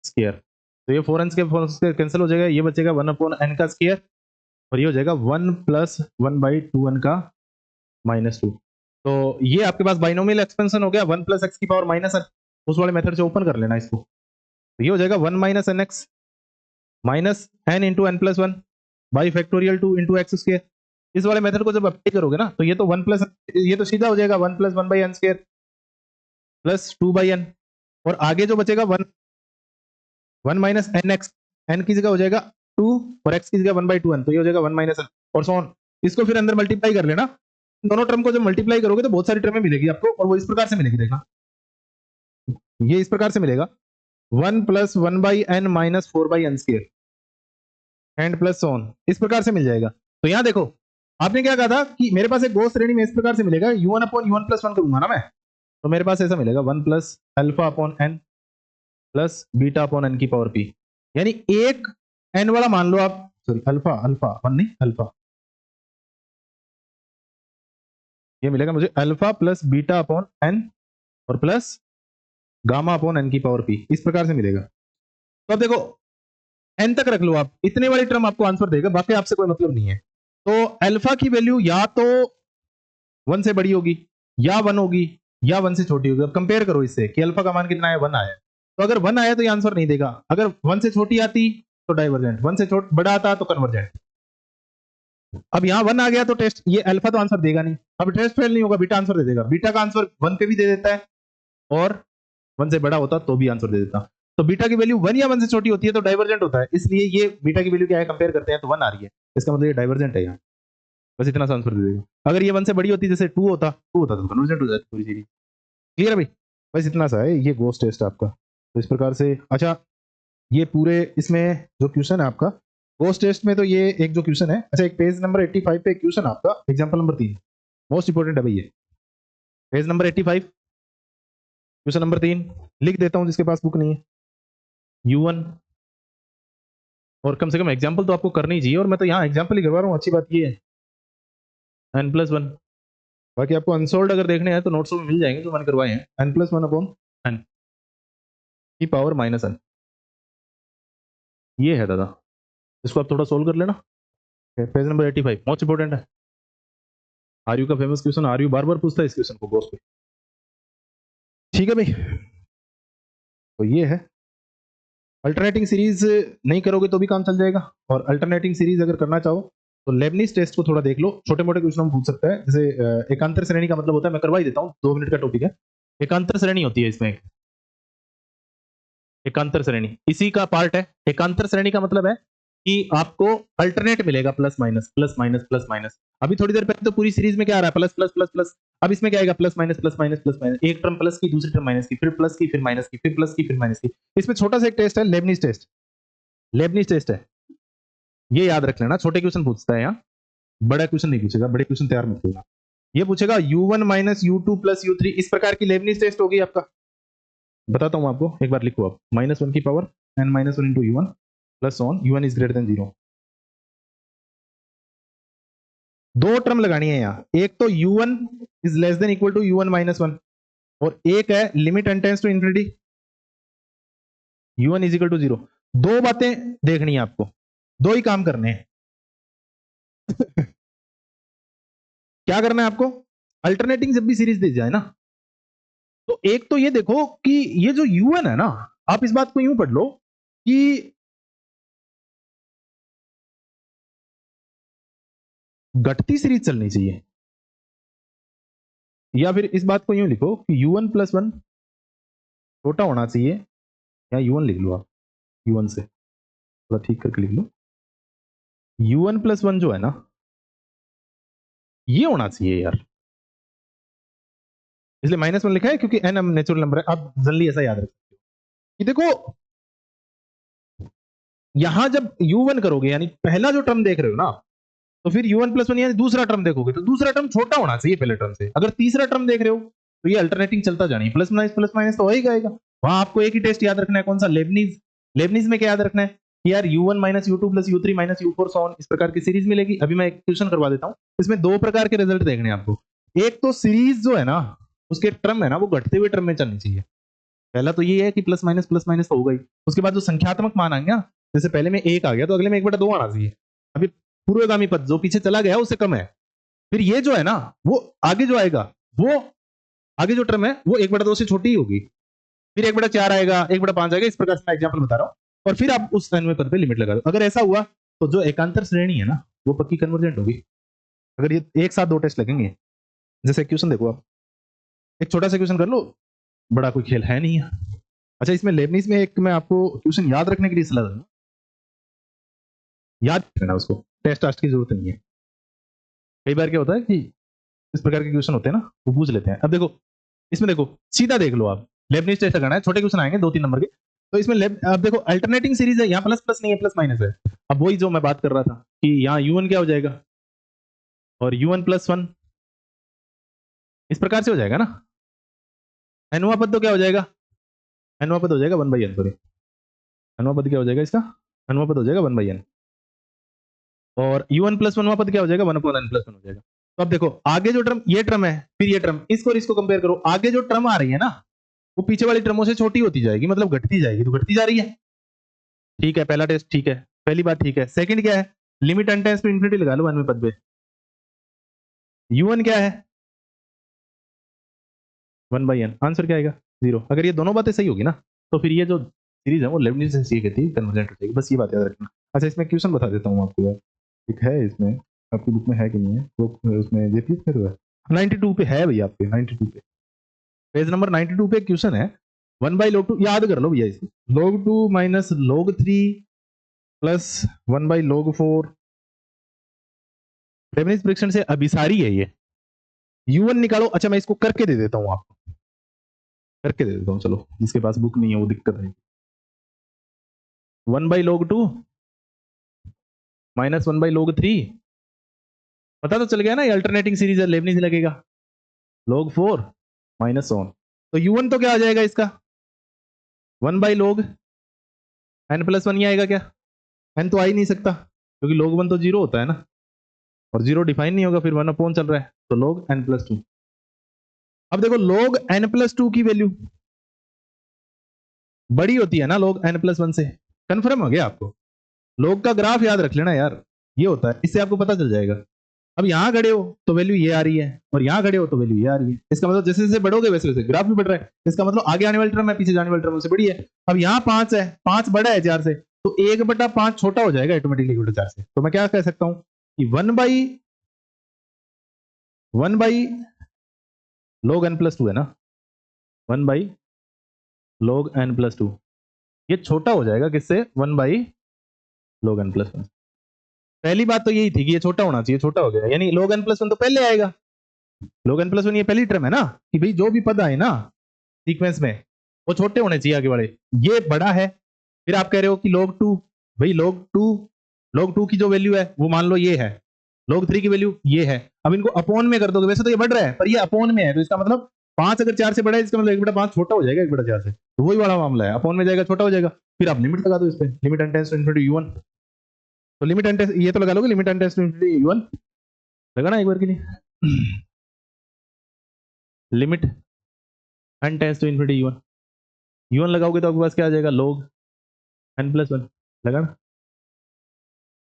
स्क्वायर। तो ये 4n स्क्वायर कैंसिल हो जाएगा, ये बचेगा 1 अपॉन एन का स्क्वायर, और ये हो जाएगा 1 प्लस वन बाई 2n का माइनस 2। तो ये आपके पास बाइनोमियल एक्सपेंशन हो गया, 1 प्लस एक्स की पावर माइनस एन, उस वाले मेथड से ओपन कर लेना इसको। तो ये हो जाएगा 1 minus N X minus N into N plus one by factorial 2 into X square. इस वाले मेथड को जब अप्लाई करोगे ना, तो ये तो 1 प्लस, ये तो सीधा हो जाएगा 1 plus one by N square plus 2 by N, और आगे जो बचेगा 1 माइनस एन एक्स, एन की जगह हो जाएगा 2 और एक्स की जगह 1 बाई 2n, तो ये हो जाएगा 1 माइनस एन और सो ऑन। इसको फिर अंदर मल्टीप्लाई कर लेना, दोनों टर्म को जब मल्टीप्लाई करोगे तो बहुत सारी टर्में मिलेगी आपको, और वो इस प्रकार से मिलेगी, देखना ये इस प्रकार से मिलेगा 1 plus one by N minus 4 by N square and plus on, इस प्रकार से मिल जाएगा। तो यहां देखो आपने क्या कहा था कि मेरे पास एक गॉस श्रेणी में इस प्रकार से मिलेगा, u1 upon u1 plus one करूंगा ना मैं, तो मेरे पास ऐसा मिलेगा 1 plus alpha upon N plus beta upon N की पावर पी, यानी एक एन वाला मान लो आप, सॉरी अल्फा, अल्फा वन नहीं अल्फा, ये मिलेगा मुझे alpha plus beta upon N और प्लस गामा अपॉन एन की पावर पी, इस प्रकार से मिलेगा। तो अब देखो एन तक रख लो आप, इतने वाली टर्म आपको आंसर देगा, बाकी आपसे कोई मतलब नहीं है। तो अल्फा की वैल्यू या तो 1 से बड़ी होगी या 1 होगी या 1 से छोटी होगी। अब कंपेयर करो इससे कि अल्फा का मान कितना है, 1 आया, तो अगर 1 आया तो ये आंसर नहीं देगा, अगर 1 से छोटी आती तो डाइवर्जेंट, 1 से बड़ा आता तो कन्वर्जेंट। अब यहाँ 1 आ गया तो टेस्ट, ये अल्फा तो आंसर देगा नहीं, अब टेस्ट फेल नहीं होगा, बीटा आंसर दे देगा, बीटा का आंसर 1 पे भी दे देता है और 1 से बड़ा होता तो भी आंसर दे देता। तो बीटा की वैल्यू 1 या 1 से छोटी होती है तो डाइवर्जेंट होता है, इसलिए ये बीटा की वैल्यू क्या है कंपेयर करते हैं तो 1 आ रही है, इसका मतलब ये डाइवर्जेंट है यहाँ, बस इतना सा आंसर दे देगा। अगर ये 1 से बड़ी होती, जैसे 2 होता तो कन्वर्जेंट हो जाती पूरी सीरीज। क्लियर है भाई, बस इतना सा है ये गोस टेस्ट आपका। तो इस प्रकार से, अच्छा ये पूरे इसमें जो क्वेश्चन है आपका गोस टेस्ट में, तो ये एक जो क्वेश्चन है, अच्छा एक पेज नंबर 85 पे क्वेश्चन आपका एग्जांपल नंबर 3 मोस्ट इंपोर्टेंट है भाई, ये पेज नंबर 85 क्वेश्चन नंबर 3 लिख देता हूं जिसके पास बुक नहीं है, u1, और कम से कम एग्जाम्पल तो आपको करनी चाहिए, और मैं तो यहाँ एग्जाम्पल ही करवा रहा हूँ, अच्छी बात ये है n प्लस वन, बाकी आपको अनसोल्ड अगर देखने हैं तो नोट्स में मिल जाएंगे जो मैंने करवाए हैं, n plus one upon N की पावर माइनस एन, ये है दादा, इसको आप थोड़ा सोल्व कर लेना। पेज नंबर 85 मोस्ट इंपोर्टेंट है, आरयू का फेमस क्वेश्चन, आरयू बार बार पूछता है इस क्वेश्चन को गोस पे। ठीक है भाई, तो ये है, अल्टरनेटिंग सीरीज नहीं करोगे तो भी काम चल जाएगा, और अल्टरनेटिंग सीरीज अगर करना चाहो तो लेबनिज टेस्ट को थोड़ा देख लो, छोटे मोटे क्वेश्चन हम पूछ सकते हैं, जैसे एकांतर श्रेणी का मतलब होता है, मैं करवा ही देता हूँ, 2 मिनट का टॉपिक है, एकांतर श्रेणी होती है इसमें, एकांतर श्रेणी इसी का पार्ट है। एकांतर श्रेणी का मतलब है कि आपको अल्टरनेट मिलेगा, plus minus plus minus plus minus. अभी थोड़ी देर पहले तो पूरी सीरीज में क्या आ रहा है, प्लस प्लस प्लस प्लस, अब इसमें क्या आएगा, plus minus plus minus plus minus, एक टर्म प्लस की, दूसरी टर्म माइनस की, फिर प्लस की, फिर माइनस की, फिर प्लस की, फिर माइनस की। इसमें छोटा सा एक टेस्ट है, लेबनिज टेस्ट, लेबनिज टेस्ट है, ये याद रख लेना, छोटे क्वेश्चन पूछता है यहाँ, बड़ा क्वेश्चन नहीं पूछेगा, बड़े क्वेश्चन तैयार मत करना। ये पूछेगा u1 minus u2 plus u3, इस प्रकार की लेबनिज टेस्ट होगी आपका, बताता हूं आपको, एक बार लिखो आप, -1 की power n minus one into u1 plus on u1 is greater than 0। दो टर्म लगानी है यहाँ, एक तो u1 is less than equal to u1 minus one, और एक है limit n tends to infinity u1 is equal to 0। दो बातें देखनी है आपको, दो ही काम करने हैं। क्या करना है आपको, अल्टरनेटिंग जब भी सीरीज दी जाए ना, तो एक तो ये देखो कि ये जो u1 है ना, आप इस बात को यूं पढ़ लो कि घटती सीरीज चलनी चाहिए, या फिर इस बात को यूं लिखो कि u1 प्लस वन छोटा होना चाहिए, या u1 लिख लो आप, u1 से थोड़ा ठीक करके लिख लो, u1 प्लस वन जो है ना ये होना चाहिए यार, इसलिए -1 लिखा है क्योंकि n नेचुरल नंबर है। आप जल्दी ऐसा याद रख सकते हो कि देखो यहां जब u1 करोगे यानी पहला जो टर्म देख रहे हो ना, तो फिर u1 प्लस वन यानी दूसरा टर्म देखोगे तो दूसरा टर्म छोटा होना चाहिए पहले टर्म से। अगर तीसरा टर्म देख रहे हो तो ये अल्टरनेटिंग चलता जाना है, प्लस माइनस तो हो ही जाएगा। वहां आपको एक ही टेस्ट याद रखना है, कौन सा, लेबनीज। लेबनीज में क्या याद रखना है कि यार u1 minus u2 plus u3 minus u4 so on, इस प्रकार की सीरीज मिलेगी। अभी मैं एक क्वेश्चन करवा देता हूँ, इसमें दो प्रकार के रिजल्ट देखने हैं आपको। एक तो सीरीज जो है ना उसके टर्म है ना वो घटते हुए टर्म में चलनी चाहिए। पहला तो ये है कि प्लस माइनस तो होगा ही। उसके बाद जो संख्यात्मक मान आएंगे ना, जैसे पहले में एक आ गया तो अगले में 1/2 आना चाहिए। अभी पूर्वगामी पद जो पीछे चला गया उससे कम है। फिर ये जो है ना वो आगे जो आएगा, वो आगे जो टर्म है वो 1/2 से छोटी ही होगी। फिर 1/4 आएगा, 1/5 आएगा, इस प्रकार से मैं एग्जाम्पल बता रहा हूँ। और फिर आप उस n पद पे लिमिट लगा दो। अगर ऐसा हुआ तो जो एकांतर श्रेणी है ना वो पक्की कन्वर्जेंट होगी। अगर ये एक साथ दो टेस्ट लगेंगे, जैसे क्वेश्चन देखो आप, एक छोटा सा क्वेश्चन कर लो, बड़ा कोई खेल है नहीं है। अच्छा, इसमें लेबनीज में एक मैं आपको क्वेश्चन याद रखने के लिए सलाह दूंगा, याद रखना उसको, टेस्ट की जरूरत नहीं है। कई बार क्या होता है कि इस प्रकार के क्वेश्चन होते हैं ना वो पूछ लेते हैं। अब देखो इसमें देखो सीधा देख लो आप, लेबनीज टेस्ट करना है, छोटे क्वेश्चन आएंगे 2-3 नंबर के। तो इसमें अब देखो अल्टरनेटिंग सीरीज है, यहाँ प्लस प्लस नहीं है, प्लस माइनस है। अब वही जो मैं बात कर रहा था कि यहाँ u1 क्या हो जाएगा और u1 प्लस वन इस प्रकार से हो जाएगा ना। एनवा पद तो क्या हो जाएगा, एनवा पद हो जाएगा 1/n, सॉरी एनवा पद क्या हो जाएगा इसका, एनवा पद हो जाएगा 1/n। और u1 प्लस वनवा पद क्या हो जाएगा, 1/n प्लस 1 हो जाएगा। तो अब देखो आगे जो टर्म, ये टर्म है, फिर ये टर्म, इसको और इसको कंपेयर करो। आगे जो टर्म आ रही है ना वो पीछे वाली टर्मों से छोटी होती जाएगी, मतलब घटती जाएगी, तो घटती जा रही है। ठीक है, पहला टेस्ट ठीक है, पहली बात ठीक है। सेकंड क्या है, limit n tends to infinity लगा लो n पद पे। u1 क्या है 1/n, आंसर क्या आएगा 0। अगर ये दोनों बातें सही होगी ना तो फिर ये जो सीरीज है वो लेबनीज से सीखी थी, कन्वर्जेंट हो जाएगी। बस ये बात याद रखना। अच्छा, इसमें क्वेश्चन बता देता हूँ आपको यार, एक है इसमें, आपकी बुक में है कि नहीं है वो, उसमें जेपीएस में तो है, 92 पे है भैया, आपके 92 पे, पेज नंबर 92 पे क्वेश्चन है। 1/log2 याद कर लो भैया, इसे log2 minus log3 plus 1/log4, Lebanese परीक्षण से अभिसारी है ये। u1 निकालो। अच्छा, मैं इसको करके दे देता हूँ आपको, करके दे देता हूँ, चलो जिसके पास बुक नहीं है वो दिक्कत है। 1/log2 माइनस 1/log3, पता तो चल गया ना, ये अल्टरनेटिंग सीरीज है, लेबनीज लगेगा। log4 माइनस ऑन, तो u1 तो क्या आ जाएगा इसका 1/log n प्लस 1 ही आएगा क्या, n तो आ ही नहीं सकता क्योंकि log 1 तो 0 होता है ना, और 0 डिफाइन नहीं होगा, फिर 1/, चल रहा है तो log n प्लस 2। अब देखो log n प्लस 2 की वैल्यू बड़ी होती है ना log n प्लस 1 से, कंफर्म हो गया आपको। log का ग्राफ याद रख लेना यार, ये होता है, इससे आपको पता चल जाएगा। अब यहां खड़े हो तो वैल्यू ये आ रही है, और यहां खड़े हो तो वैल्यू ये आ रही है। इसका मतलब जैसे जैसे बढ़ोगे वैसे वैसे ग्राफ भी बढ़ रहा है। इसका मतलब आगे आने वाली टर्म है, पीछे जाने वाली टर्म से बड़ी है। अब यहाँ 5 है, 5 बड़ा है 4 से, तो 1/5 छोटा हो जाएगा ऑटोमेटिकली 1/4 से। तो मैं क्या कह सकता हूं कि 1/log n प्लस 2 है ना, 1/log n प्लस 2 ये छोटा हो जाएगा किससे, 1/log n प्लस 1। पहली बात तो यही थी कि ये छोटा होना चाहिए, छोटा हो गया, यानी log n प्लस 1 तो पहले आएगा। log n प्लस 1 ये पहली टर्म है ना, कि भाई जो भी पद आए ना सीक्वेंस में वो छोटे होने चाहिए आगे वाले, ये बड़ा है। फिर आप कह रहे हो कि log 2, भाई log 2 की जो वैल्यू है वो मान लो ये है, log 3 की वैल्यू ये है। अब इनको अपोन में कर दोगे, वैसे तो ये बढ़ रहा है पर ये अपोन में है, तो इसका मतलब 5 अगर 4 से बड़ा है, इसका मतलब 1/5 छोटा हो जाएगा 1/4 से, तो वही वाला मामला है, अपोन में जाएगा छोटा हो जाएगा। फिर आप लिमिट लगा दो इस पे, limit n tends to infinity u1, तो लिमिट n ये तो लगा लोगे, limit n tends to infinity u1 लगाना एक बार के लिए, limit n tends to infinity u1 लगाओगे तो आपके पास क्या आ जाएगा, log n प्लस 1 लगाना।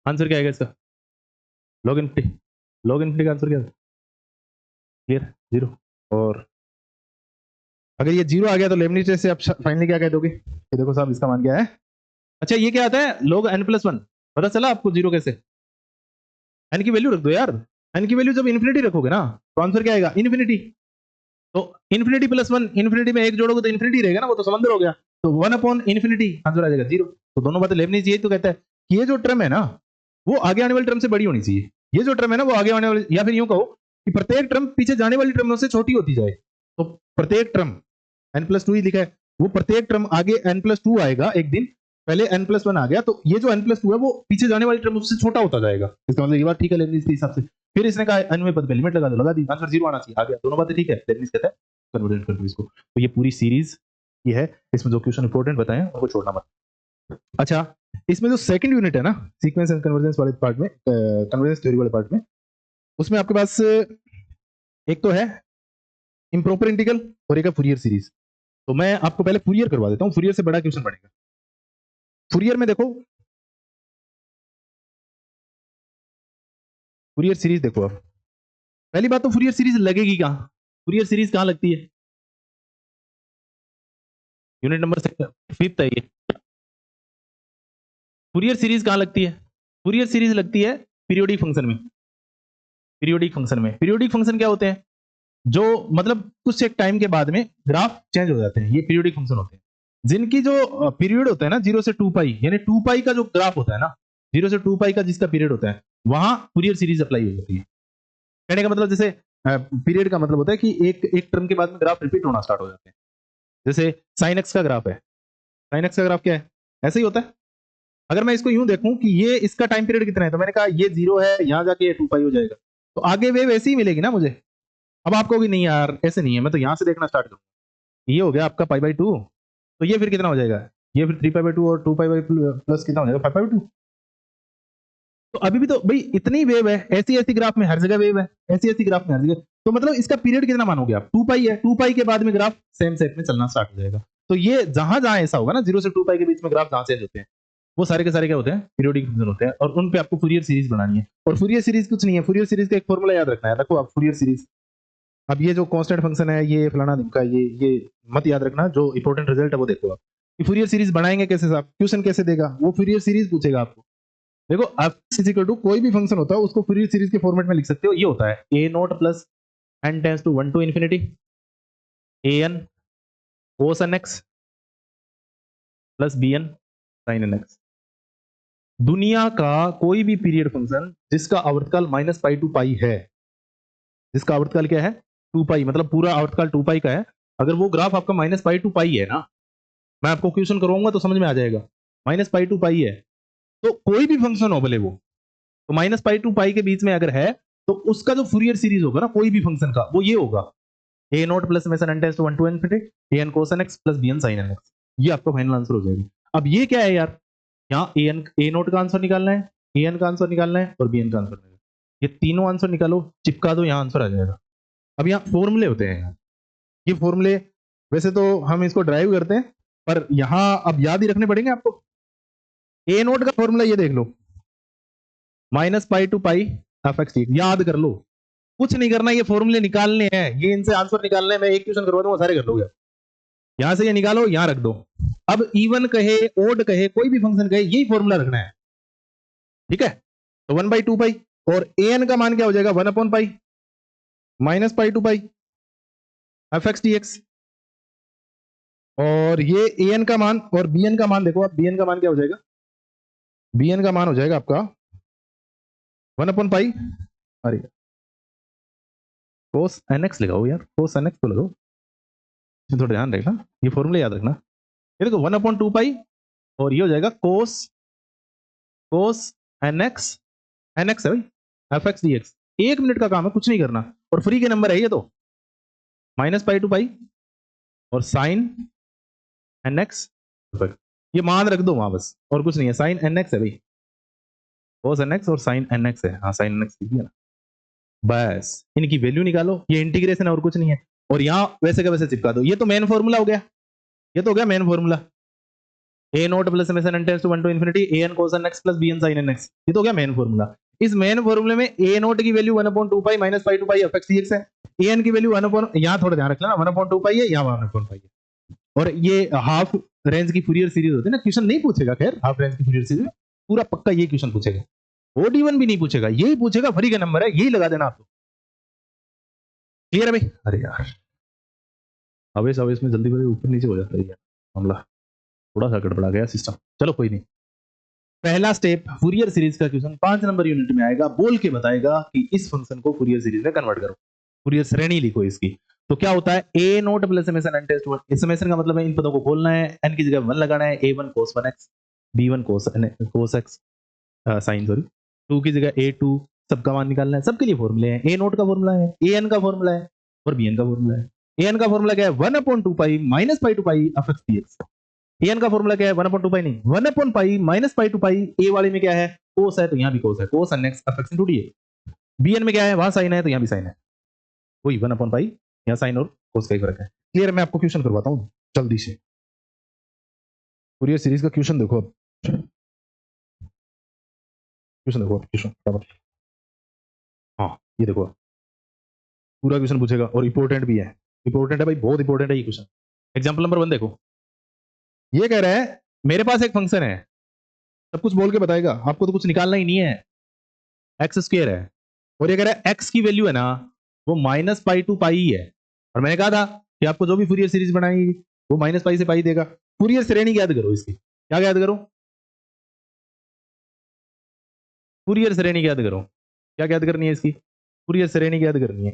आंसर क्या आएगा इसका, log इनफिनिटी का आंसर क्या है, क्लियर 0। और अगर ये 0 आ गया तो लेबनीज टेस्ट से आप फाइनली क्या कह दोगे, ये देखो साहब इसका मान क्या है। अच्छा, ये क्या आता है log n प्लस 1, पता चला आपको 0 कैसे, n की वैल्यू रख दो यार, n की वैल्यू जब इन्फिनिटी रखोगे ना तो आंसर क्या आएगा इन्फिनिटी। तो इन्फिनिटी प्लस वन, इन्फिनिटी में एक जोड़ोगे तो इन्फिनिटी रहेगा ना, वो तो समंदर हो गया। तो वन अपॉन इन्फिनिटी आंसर आ जाएगा 0। तो दोनों बातें लेनी चाहिए। तो कहता है कि ये जो टर्म है ना वो आगे आने वाली टर्म से बड़ी होनी चाहिए, ये जो टर्म है ना वो आगे आने वाली, या फिर यूं कहो कि प्रत्येक टर्म पीछे जाने वाली टर्मों से छोटी होती जाए। तो प्रत्येक टर्म n+2 ही लिखा है, वो प्रत्येक टर्म आगे n+2 आएगा एक दिन, पहले n+1 आ गया, तो ये जो n+2 है वो पीछे जाने वाली टर्म उससे छोटा होता जाएगा। इसका मतलब ये बात ठीक है लेबनिज़ के हिसाब से। फिर इसने कहा अन्वय पद पे लिमिट लगा दो, लगा दी, आंसर 0 आना चाहिए, आ गया। दोनों बातें ठीक है, लेबनिज़ कहता है कन्वर्जेंट कर दो इसको। तो ये पूरी सीरीज ये है, इसमें जो क्वेश्चन इंपॉर्टेंट बताए हैं उनको छोड़ना मत। अच्छा, इसमें जो सेकंड यूनिट है ना सीक्वेंस एंड कन्वर्जेंस वाले पार्ट में, कन्वर्जेंस थ्योरी वाले पार्ट में, उसमें आपके पास एक तो है इम्प्रॉपर इंटीग्रल और एक है फूरियर सीरीज। तो मैं आपको पहले फूरियर करवा देता हूं, फूरियर से बड़ा क्वेश्चन पड़ेगा। फूरियर में देखो, फूरियर सीरीज देखो आप, पहली बात तो फूरियर सीरीज लगेगी कहां? फूरियर सीरीज कहां लगती है? यूनिट नंबर 5th है ये। फूरियर सीरीज कहां लगती है? फूरियर सीरीज लगती है पीरियोडिक फंक्शन में। पीरियोडिक फंक्शन में, पीरियोडिक फंक्शन क्या होते हैं? जो मतलब कुछ एक टाइम के बाद में ग्राफ चेंज हो जाते हैं, ये पीरियोडिक फंक्शन होते हैं। जिनकी जो पीरियड होता है ना 0 से 2 पाई, यानी 2 पाई का जो ग्राफ होता है ना, 0 से 2 पाई का जिसका पीरियड होता है, वहां फूरियर सीरीज अप्लाई हो जाती है। कहने का मतलब जैसे पीरियड का मतलब होता है कि एक टर्म के बाद में ग्राफ रिपीट होना स्टार्ट हो जाते हैं। जैसे साइन एक्स का ग्राफ है, साइन एक्स का ग्राफ क्या है? ऐसे ही होता है। अगर मैं इसको यूं देखूं कि ये इसका टाइम पीरियड कितना है, तो मैंने कहा ये 0 है, यहां जाके ये 2 पाई हो जाएगा, तो आगे वेव ऐसी ही मिलेगी ना मुझे। अब आप कहोगे नहीं यार ऐसे नहीं है, मैं तो यहां से देखना स्टार्ट करूँ, ये हो गया आपका π/2, तो ये फिर कितना हो जाएगा? ये फिर 3π/2 और 2 पाई प्लस कितना हो जाएगा? 5/2। तो अभी भी तो भाई इतनी वेव है, ऐसी ऐसी ग्राफ में हर जगह वेव है, ऐसी ऐसी ग्राफ में हर जगह, तो मतलब इसका पीरियड कितना मानोगे आप? 2 पाई है, 2 पाई के बाद में ग्राफ सेम सेट में चलना स्टार्ट हो जाएगा। तो ये जहां जहां ऐसा होगा ना 0 से 2 पाई के बीच में ग्राफ जहां चेंज होते हैं, वो सारे के सारे क्या होते हैं? पीरियोडिक फंक्शन होते हैं, और उन पे आपको फूरियर सीरीज बनानी है। और फूरियर सीरीज कुछ नहीं है, फूरियर सीरीज का एक फॉर्मूला याद रखना है। रखो आप फूरियर सीरीज। अब ये जो कांस्टेंट फंक्शन है, ये फलाना ढिमका, ये मत याद रखना, जो इंपॉर्टेंट रिजल्ट है वो देखो आप कि फूरियर सीरीज बनाएंगे कैसे साहब, क्वेश्चन कैसे देगा, वो फूरियर सीरीज पूछेगा आपको। देखो f कोई भी फंक्शन होता है उसको फूरियर सीरीज के फॉर्मेट में लिख सकते हो। ये होता है a0 plus n tends to 1 to infinity an cos nx plus bn sin nx। दुनिया का कोई भी पीरियड फंक्शन जिसका आवर्तकाल -π टू पाई है, जिसका आवर्तकाल क्या है? 2 पाई, मतलब पूरा आवर्तकाल 2 पाई का है, अगर वो ग्राफ आपका -π टू पाई है ना, मैं आपको क्वेश्चन करवाऊंगा तो समझ में आ जाएगा, -π टू पाई है, तो कोई भी फंक्शन हो भले वो, तो -π टू पाई के बीच में अगर है, तो उसका जो फूरियर सीरीज होगा ना कोई भी फंक्शन का, वो ये होगा a0 plus n tends to 1 to infinity an cos nx plus bn sin nx। ये आपका फाइनल आंसर हो जाएगा। अब ये क्या है यार? यहाँ a0 का आंसर निकालना है, an का आंसर निकालना है और bn का आंसर निकालना है। ये तीनों आंसर निकालो, चिपका दो, यहाँ आंसर आ जाएगा। अब यहाँ फॉर्मूले होते हैं, ये फॉर्मूले वैसे तो हम इसको ड्राइव करते हैं, पर यहाँ अब याद ही रखने पड़ेंगे आपको। a0 का फॉर्मूला ये देख लो, -π टू पाई fx t, याद कर लो, कुछ नहीं करना, ये फॉर्मूले निकालने हैं, ये इनसे आंसर निकालने हैं। मैं एक क्वेश्चन करवा दूंगा, सारे कर लोगे। यहां से ये निकालो, यहां रख दो। अब इवन कहे ओड कहे कोई भी फंक्शन कहे, यही फॉर्मूला रखना है, ठीक है? तो 1/2 पाई, और an का मान क्या हो जाएगा? 1/पाई -π टू पाई fx dx, और ये an का मान और bn का मान देखो आप, bn का मान क्या हो जाएगा? bn का मान हो जाएगा आपका 1/पाई, अरे cos nx लगाओ यार, cos nx तो लगाओ, थोड़ा ध्यान रखना, ये फॉर्मूला याद रखना। ये देखो 1/2 पाई, और ये हो जाएगा cos nx, nx है भाई, fx dx। 1 मिनट का काम है, कुछ नहीं करना, और फ्री के नंबर है ये तो, -π टू पाई और sin nx, ये मान रख दो वहां बस, और कुछ नहीं है, sin nx है भाई, cos nx और sin nx है, हाँ sin nx लिख दिया ना, बस इनकी वैल्यू निकालो, ये इंटीग्रेशन है और कुछ नहीं है, और यहाँ वैसे का वैसे चिपका दो। ये तो मेन फॉर्मूला हो गया, ये तो हो गया main formula, a0 plus n tends to 1 to infinity an cos nx plus bn sin nx, ये तो हो गया मेन फॉर्मूला। इस मेन फॉर्मूले में a0 की value 1/2 pi -π to pi fx dx है, an की वैल्यू 1/, यहाँ थोड़ा ध्यान रखना, 1/2 पाई है, यहाँ 1/2 पाई है, और ये हाफ रेंज की फूरियर सीरीज होती है ना, क्वेश्चन नहीं पूछेगा खैर हाफ रेंज की फूरियर सीरीज, पूरा पक्का ये क्वेश्चन पूछेगा, OD1 भी नहीं पूछेगा, यही पूछेगा, फ्री का नंबर है, यही लगा देना आपको। क्लियर है भाई? अरे यार अवेश में जल्दी जल्दी ऊपर नीचे हो जाता है ये मामला, थोड़ा सा गड़बड़ा गया सिस्टम। चलो कोई नहीं। पहला स्टेप, फूरियर सीरीज का क्वेश्चन 5 नंबर यूनिट में आएगा, बोल के बताएगा कि इस फंक्शन को फूरियर सीरीज में कन्वर्ट करो, फूरियर श्रेणी लिखो इसकी। तो क्या होता है, a naught plus summation n tends 1। Summation का मतलब है इन पदों को खोलना है, एन की जगह 1 लगाना है, a1 cos 1x, b1 cos x sine sorry, 2 की जगह a2, सबका मान निकालना है। सबके लिए फॉर्मूले हैं, ए नोट का फॉर्मूला है, an का फॉर्मूला है और bn का फॉर्मूला है। an का फॉर्मूला क्या है, 1/2 pi minus pi to pi of X dx। an का फॉर्मूला क्या है, 1/2 पाई नहीं, 1 पाई माइनस पाई टू पाई। ए वाले में क्या है, कोस है तो यहाँ भी कोस है, कोस n x of x into dx। bn में क्या है, वहां साइन है तो यहाँ भी साइन है, वही 1 पाई, यहाँ साइन और कोस का ही फर्क है। क्लियर है? मैं आपको क्वेश्चन करवाता हूँ जल्दी से। फूरियर सीरीज का क्वेश्चन देखो, अब क्वेश्चन देखो, क्वेश्चन फटाफट। हाँ ये देखो, पूरा क्वेश्चन पूछेगा और इंपॉर्टेंट भी है, इंपॉर्टेंट है भाई, बहुत इंपॉर्टेंट है ये क्वेश्चन। एग्जांपल नंबर 1 देखो, ये कह रहा है मेरे पास एक फंक्शन है, सब कुछ बोल के बताएगा, आपको तो कुछ निकालना ही नहीं है, एक्स स्क्वायर है, और ये कह रहा है एक्स की वैल्यू है ना वो माइनस पाई टू पाई है। और मैंने कहा था कि आपको जो भी फूरियर सीरीज बनाएगी वो माइनस पाई से पाई देगा। फूरियर श्रेणी याद करो इसकी, क्या याद करो, फूरियर श्रेणी याद करो। क्या याद करनी है इसकी, फूरियर श्रेणी याद करनी है।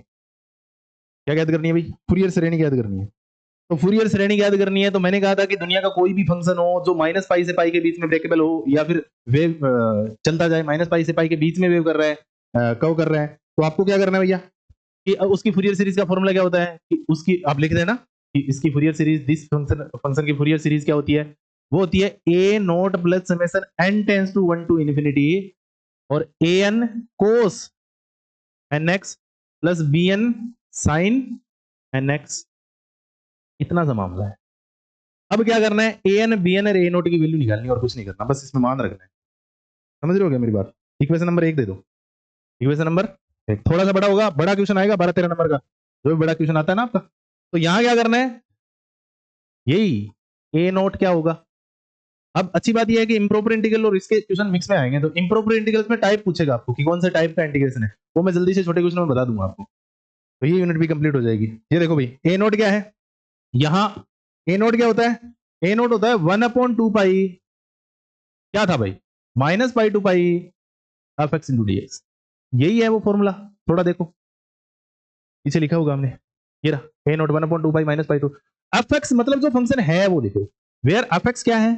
क्या याद करनी है भाई, फूरियर श्रेणी याद करनी है। तो फूरियर श्रेणी याद करनी है, तो मैंने कहा था कि दुनिया का कोई भी फंक्शन हो जो माइनस पाई से पाई के बीच में ब्रेकेबल हो, या फिर वेव चलता जाए, माइनस पाई से पाई के बीच में वेव कर रहा है, कव कर रहा है, तो आपको क्या करना है भैया कि उसकी फूरियर सीरीज का फॉर्मूला क्या होता है कि उसकी आप लिख देना कि इसकी फूरियर सीरीज, दिस फंक्शन की फूरियर सीरीज क्या होती है, वो होती है a naught plus summation n tends to 1 to infinity और an cos nx plus bn sin nx, इतना सा मामला है। अब क्या करना है, an bn और a नोट की वैल्यू निकालनी है और कुछ नहीं करना, बस इसमें मान रखना है। समझ रहे हो क्या मेरी बात? इक्वेशन नंबर 1 दे दो, इक्वेशन नंबर 1 थोड़ा सा बड़ा होगा, बड़ा क्वेश्चन आएगा 12-13 नंबर का, जो भी बड़ा क्वेश्चन आता है ना आपका। तो यहां क्या करना है, यही ए नोट क्या होगा। अब अच्छी बात यह है कि इंप्रोपर इंटीग्रल और इसके क्वेश्चन मिक्स में आएंगे, तो इंप्रोपर इंटीग्रल्स में टाइप पूछेगा आपको कि कौन से टाइप का इंटीग्रेशन है, वो मैं जल्दी से छोटे क्वेश्चन में बता दूंगा आपको, तो ये यूनिट भी कंप्लीट हो जाएगी। ये देखो भाई, ए नोट क्या है, यहाँ ए नोट क्या होता है, ए नोट होता है 1/2 पाई, क्या था भाई, minus pi to pi of X into DX. यही है वो फॉर्मूला, थोड़ा देखो पीछे लिखा होगा हमने, ये रहा a naught 1/2 pi minus pi to. F x मतलब जो फंक्शन है वो लिखो, वेयर एफ एक्स क्या है,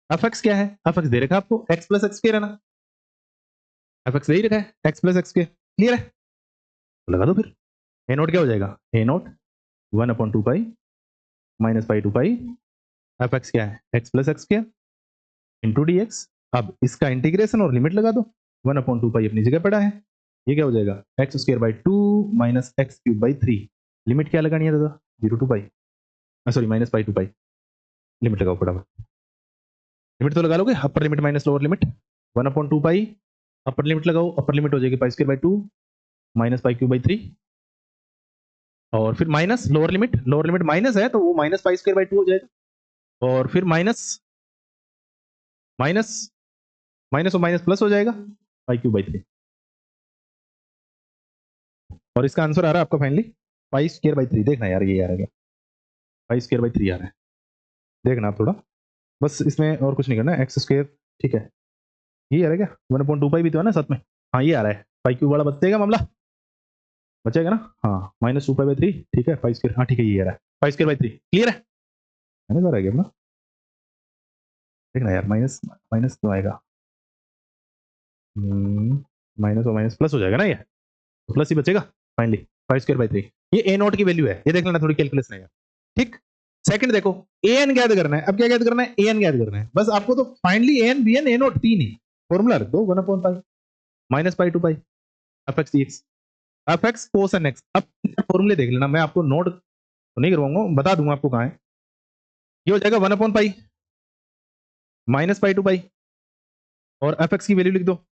एफ एक्स क्या है, एफ एक्स दे रखा है आपको, एक्स प्लस एक्स स्क्वायर है ना, एफ एक्स दे ही रखा है, x plus x square. Clear है? तो लगा दो फिर, ए नोट क्या हो जाएगा, a naught 1/2 pi minus pi to pi, F x क्या है, x plus x square into D x. अब इसका इंटीग्रेशन और लिमिट लगा दो, 1/2 पाई अपनी जगह पड़ा है, ये क्या हो जाएगा, X square by 2 minus X cube by 3। Limit क्या लगानी है दादा, 0 to pi, sorry minus pi to pi, limit लगाओ फटाफट, लिमिट तो लगा लोगे, upper limit minus lower limit, 1/2 pi, upper limit लगाओ, अपर लिमिट हो जाएगी pi square by 2 minus pi cube by 3, और फिर माइनस लोअर लिमिट माइनस है तो वो माइनस पाई स्क्वायर बाई 2 हो जाएगा, और फिर माइनस माइनस माइनस और माइनस प्लस हो जाएगा पाई क्यूब बाई 3, और इसका आंसर आ रहा है आपका फाइनली पाई स्क्वायर बाई 3। देखना यार ये आ रहा है, पाई स्क्वायर बाई 3 आ रहा है, देखना आप थोड़ा, बस इसमें और कुछ नहीं करना है, एक्स स्क्वायर ठीक है, ये आ रहा है क्या, 1/2 पाई भी तो है ना साथ में, हाँ ये आ रहा है, पाई क्यूब वाला बचेगा मामला, बचेगा ना, हाँ माइनस 2 पाई बाई 3 ठीक है, पाई स्क्वायर, हाँ ठीक है ये आ रहा है पाई स्क्वायर बाई 3। क्लियर है? मैंने रह गया अपना, देखना यार माइनस माइनस क्यों आएगा, माइनस और माइनस प्लस हो जाएगा ना, ये तो प्लस ही बचेगा फाइनली, पाई स्क्वायर बाई 3। ये ए नोट की वैल्यू है, ये देख लेना थोड़ी कैलकुलेशन है यार, ठीक। सेकंड देखो, ए एन ज्ञात करना है, अब क्या ज्ञात करना है, ए एन ज्ञात करना है, बस आपको तो finally A N B N A naught तीन ही फॉर्मूला रख दो, 1/2 pi minus pi to pi F X DX, F X cos N X. अब फॉर्मूले देख लेना, मैं आपको नोट तो नहीं करवाऊंगा, बता दूंगा आपको कहाँ है। ये हो जाएगा 1/2 पाई माइनस पाई टू पाई, और एफ एक्स की वैल्यू लिख दो,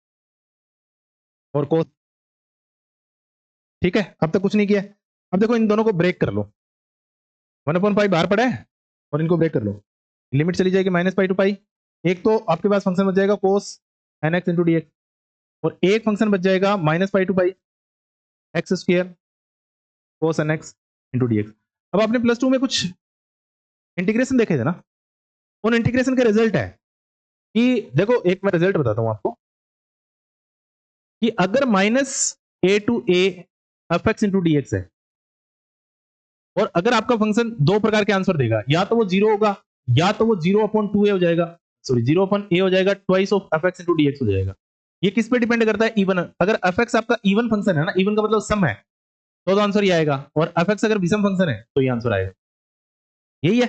और कोस, ठीक है। अब तक कुछ नहीं किया, अब देखो इन दोनों को ब्रेक कर लो, 1/2 पाई बाहर पड़ा है और इनको ब्रेक कर लो, लिमिट चली जाएगी माइनस पाई टू पाई, एक तो आपके पास फंक्शन बच जाएगा cos N x into D x, और एक फंक्शन बच जाएगा minus pi to pi x square cos N x into D x. अब आपने प्लस टू में कुछ इंटीग्रेशन देखे थे ना, उन इंटीग्रेशन का रिजल्ट है कि देखो, एक मैं रिजल्ट बताता हूं आपको कि अगर minus A to A F X into D X है और अगर आपका फंक्शन दो प्रकार के आंसर देगा, या तो वो जीरो होगा या तो वो 0/2a हो जाएगा, सॉरी 0/a हो जाएगा, twice of F X into D x हो जाएगा। ये किस पे डिपेंड करता है? इवन। अगर एफ एक्स आपका इवन फंक्शन है ना, इवन का मतलब सम है, तो आंसर ये आएगा, और एफ एक्स अगर विषम फंक्शन है तो ये आंसर आएगा। यही है।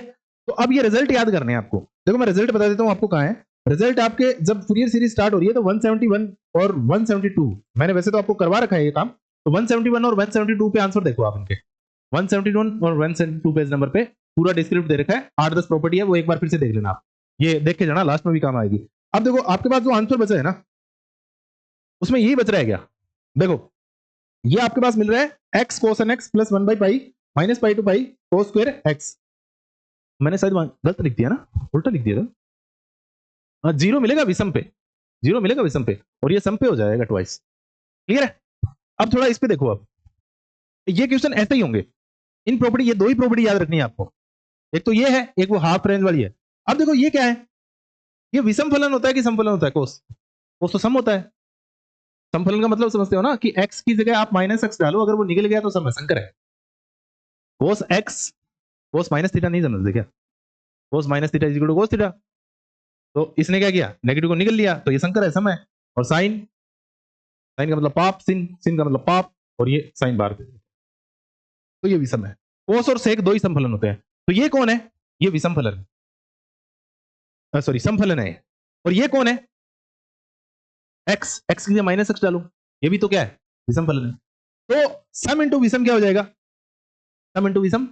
तो अब ये रिजल्ट याद करने हैं आपको। देखो मैं रिजल्ट बता देता हूं आपको कहां है। रिजल्ट आपके जब फूरियर सीरीज स्टार्ट हो रही है तो 171 और 172, मैंने वैसे तो आपको करवा रखा है ये काम, तो 171 और 172 पे आंसर देखो आप इनके। 171 और 172 पेज नंबर पे पूरा डिस्क्रिप्ट दे रखा है, 8-10 प्रॉपर्टी है, वो एक बार फिर से देख लेना आप, ये देख के जाना, लास्ट में भी काम आएगी। अब देखो आपके पास जो आंसर बचा है ना, उसमें यही बच रहा है क्या? देखो ये आपके पास मिल रहा है x cos n x plus 1/पाई minus pi to pi cos square x। मैंने शायद गलत लिख दिया ना, उल्टा लिख दिया था। जीरो मिलेगा विषम पे, जीरो मिलेगा विषम पे, और ये सम पे हो जाएगा ट्वाइस। क्लियर है? अब थोड़ा इस पे देखो, अब ये क्वेश्चन ऐसे ही होंगे। इन प्रॉपर्टी, ये दो ही प्रॉपर्टी याद रखनी है आपको, एक तो ये है, एक वो हाफ रेंज वाली है। अब देखो ये क्या है, ये विषम फलन होता है कि समफलन होता है? कोस, कोस तो सम होता है। समफलन का मतलब समझते हो ना, कि x की जगह आप माइनस एक्स डालो, अगर वो निकल गया तो सम है, संकर है। Cos X, cos minus theta नहीं समझते क्या? Cos minus theta is equal to cos theta, तो इसने क्या किया, नेगेटिव को निकल लिया, तो ये संकर है, सम है। और साइन, साइन का मतलब पाप, सिन, सिन का मतलब पाप, और ये साइन बार, तो ये विषम है। कोस और सेक दो ही समफलन होते हैं। तो ये कौन है? ये विषम फलन, सॉरी समफलन है। और ये कौन है? एक्स, एक्स की जगह माइनस एक्स डालो, ये भी तो क्या है, विषम फलन है। तो सम इंटू विषम क्या हो जाएगा? सम इंटू विषम,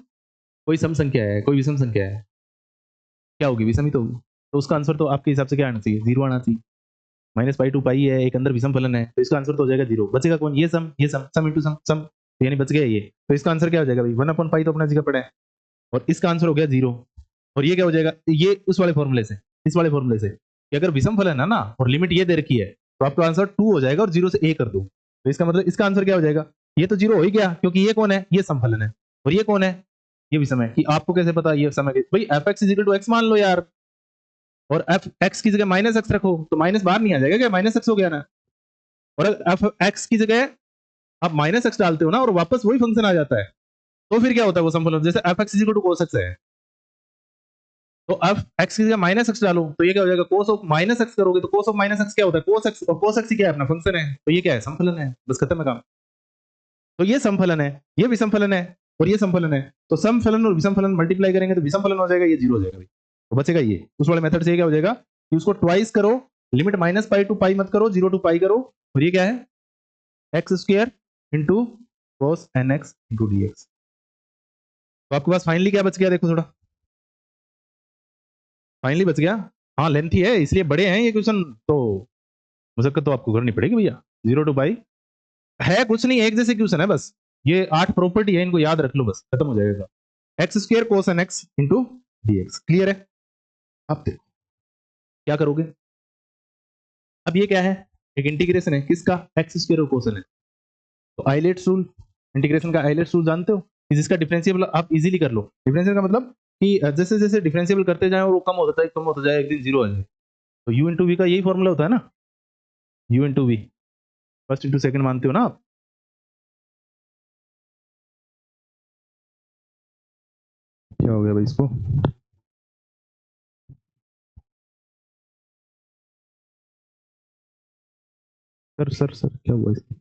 कोई सम संख्या है, कोई विषम संख्या है, क्या होगी? विषम ही तो होगी। तो उसका आंसर तो आपके हिसाब से क्या आना चाहिए? जीरो आना चाहिए। माइनस पाई टू पाई है, एक अंदर विषम फलन है, तो इसका आंसर तो हो जाएगा जीरो। बचेगा कौन? ये सम, ये सम, सम इंटू सम, सम, यानी बच गया ये। तो इसका आंसर क्या हो जाएगा भाई? 1/पाई तो अपना जगह पड़ा है, और इसका आंसर हो गया जीरो। और ये क्या हो जाएगा? ये उस वाले फॉर्मूले से, इस वाले फॉर्मूले से, कि अगर विषम फलन है ना और लिमिट ये दे रखी है, तो आपका आंसर 2 हो जाएगा, और 0 से a कर दो, तो इसका मतलब इसका आंसर क्या हो जाएगा? ये तो जीरो हो ही गया, क्योंकि ये कौन है? ये समफलन है। और ये कौन है? ये विषम है। कि आपको कैसे पता ये समय? भाई F X is equal to X मान लो यार, और एफ एक्स की जगह माइनस एक्स रखो, तो माइनस बाहर नहीं आ जाएगा क्या? माइनस एक्स हो गया ना। और एफ एक्स की जगह आप माइनस एक्स डालते हो ना, और वापस वही फंक्शन आ जाता है, तो फिर क्या होता है? वो समफलन, जैसे F X is equal to cos X है, तो एफ एक्स की जगह माइनस एक्स डालो, तो ये क्या हो जाएगा? कोस ऑफ माइनस एक्स करोगे तो कोस ऑफ माइनस एक्स क्या होता है? कोस एक्स, और कोस एक्स ही क्या है? अपना फंक्शन है, तो ये क्या है? समफलन है। बस खत्म है काम। तो ये समफलन है, ये विषम फलन है, और ये समफलन है। तो समफलन और विषम फलन मल्टीप्लाई करेंगे तो विषम फलन हो जाएगा, ये जीरो हो जाएगा भाई। तो बचेगा ये। उस वाले मेथड से क्या हो जाएगा कि उसको ट्वाइस करो, लिमिट माइनस पाई टू पाई मत करो, 0 टू पाई करो, और ये क्या है? X square into cos N x into D X. तो आपके पास फाइनली क्या बच गया? देखो थोड़ा, फाइनली बच गया। हाँ लेंथी है इसलिए बड़े हैं ये क्वेश्चन, तो मुशक्कत तो आपको करनी पड़ेगी भैया। 0 टू पाई है कुछ नहीं, एक जैसे क्वेश्चन है बस। ये 8 प्रॉपर्टी है, इनको याद रख लो, बस खत्म हो जाएगा। X square cos N x into D X. Clear है? अब देखो क्या करोगे। अब ये क्या है? एक इंटीग्रेशन है, किसका? एक्स स्क्वायर और कोस एन एक्स। तो आइलेट्स रूल, इंटीग्रेशन का आइलेट्स रूल जानते हो, कि जिसका डिफरेंशिएबल आप इजीली कर लो। डिफरेंशियल का मतलब कि जैसे जैसे डिफरेंशिएबल करते जाए और वो कम होता है, कम होता जाए, एक दिन जीरो आ जाए। तो u इंटू वी का यही फॉर्मूला होता है ना, u into V, first into second मानते हो ना आप? क्या हो गया भाई इसको? सर सर सर क्या हुआ इसको?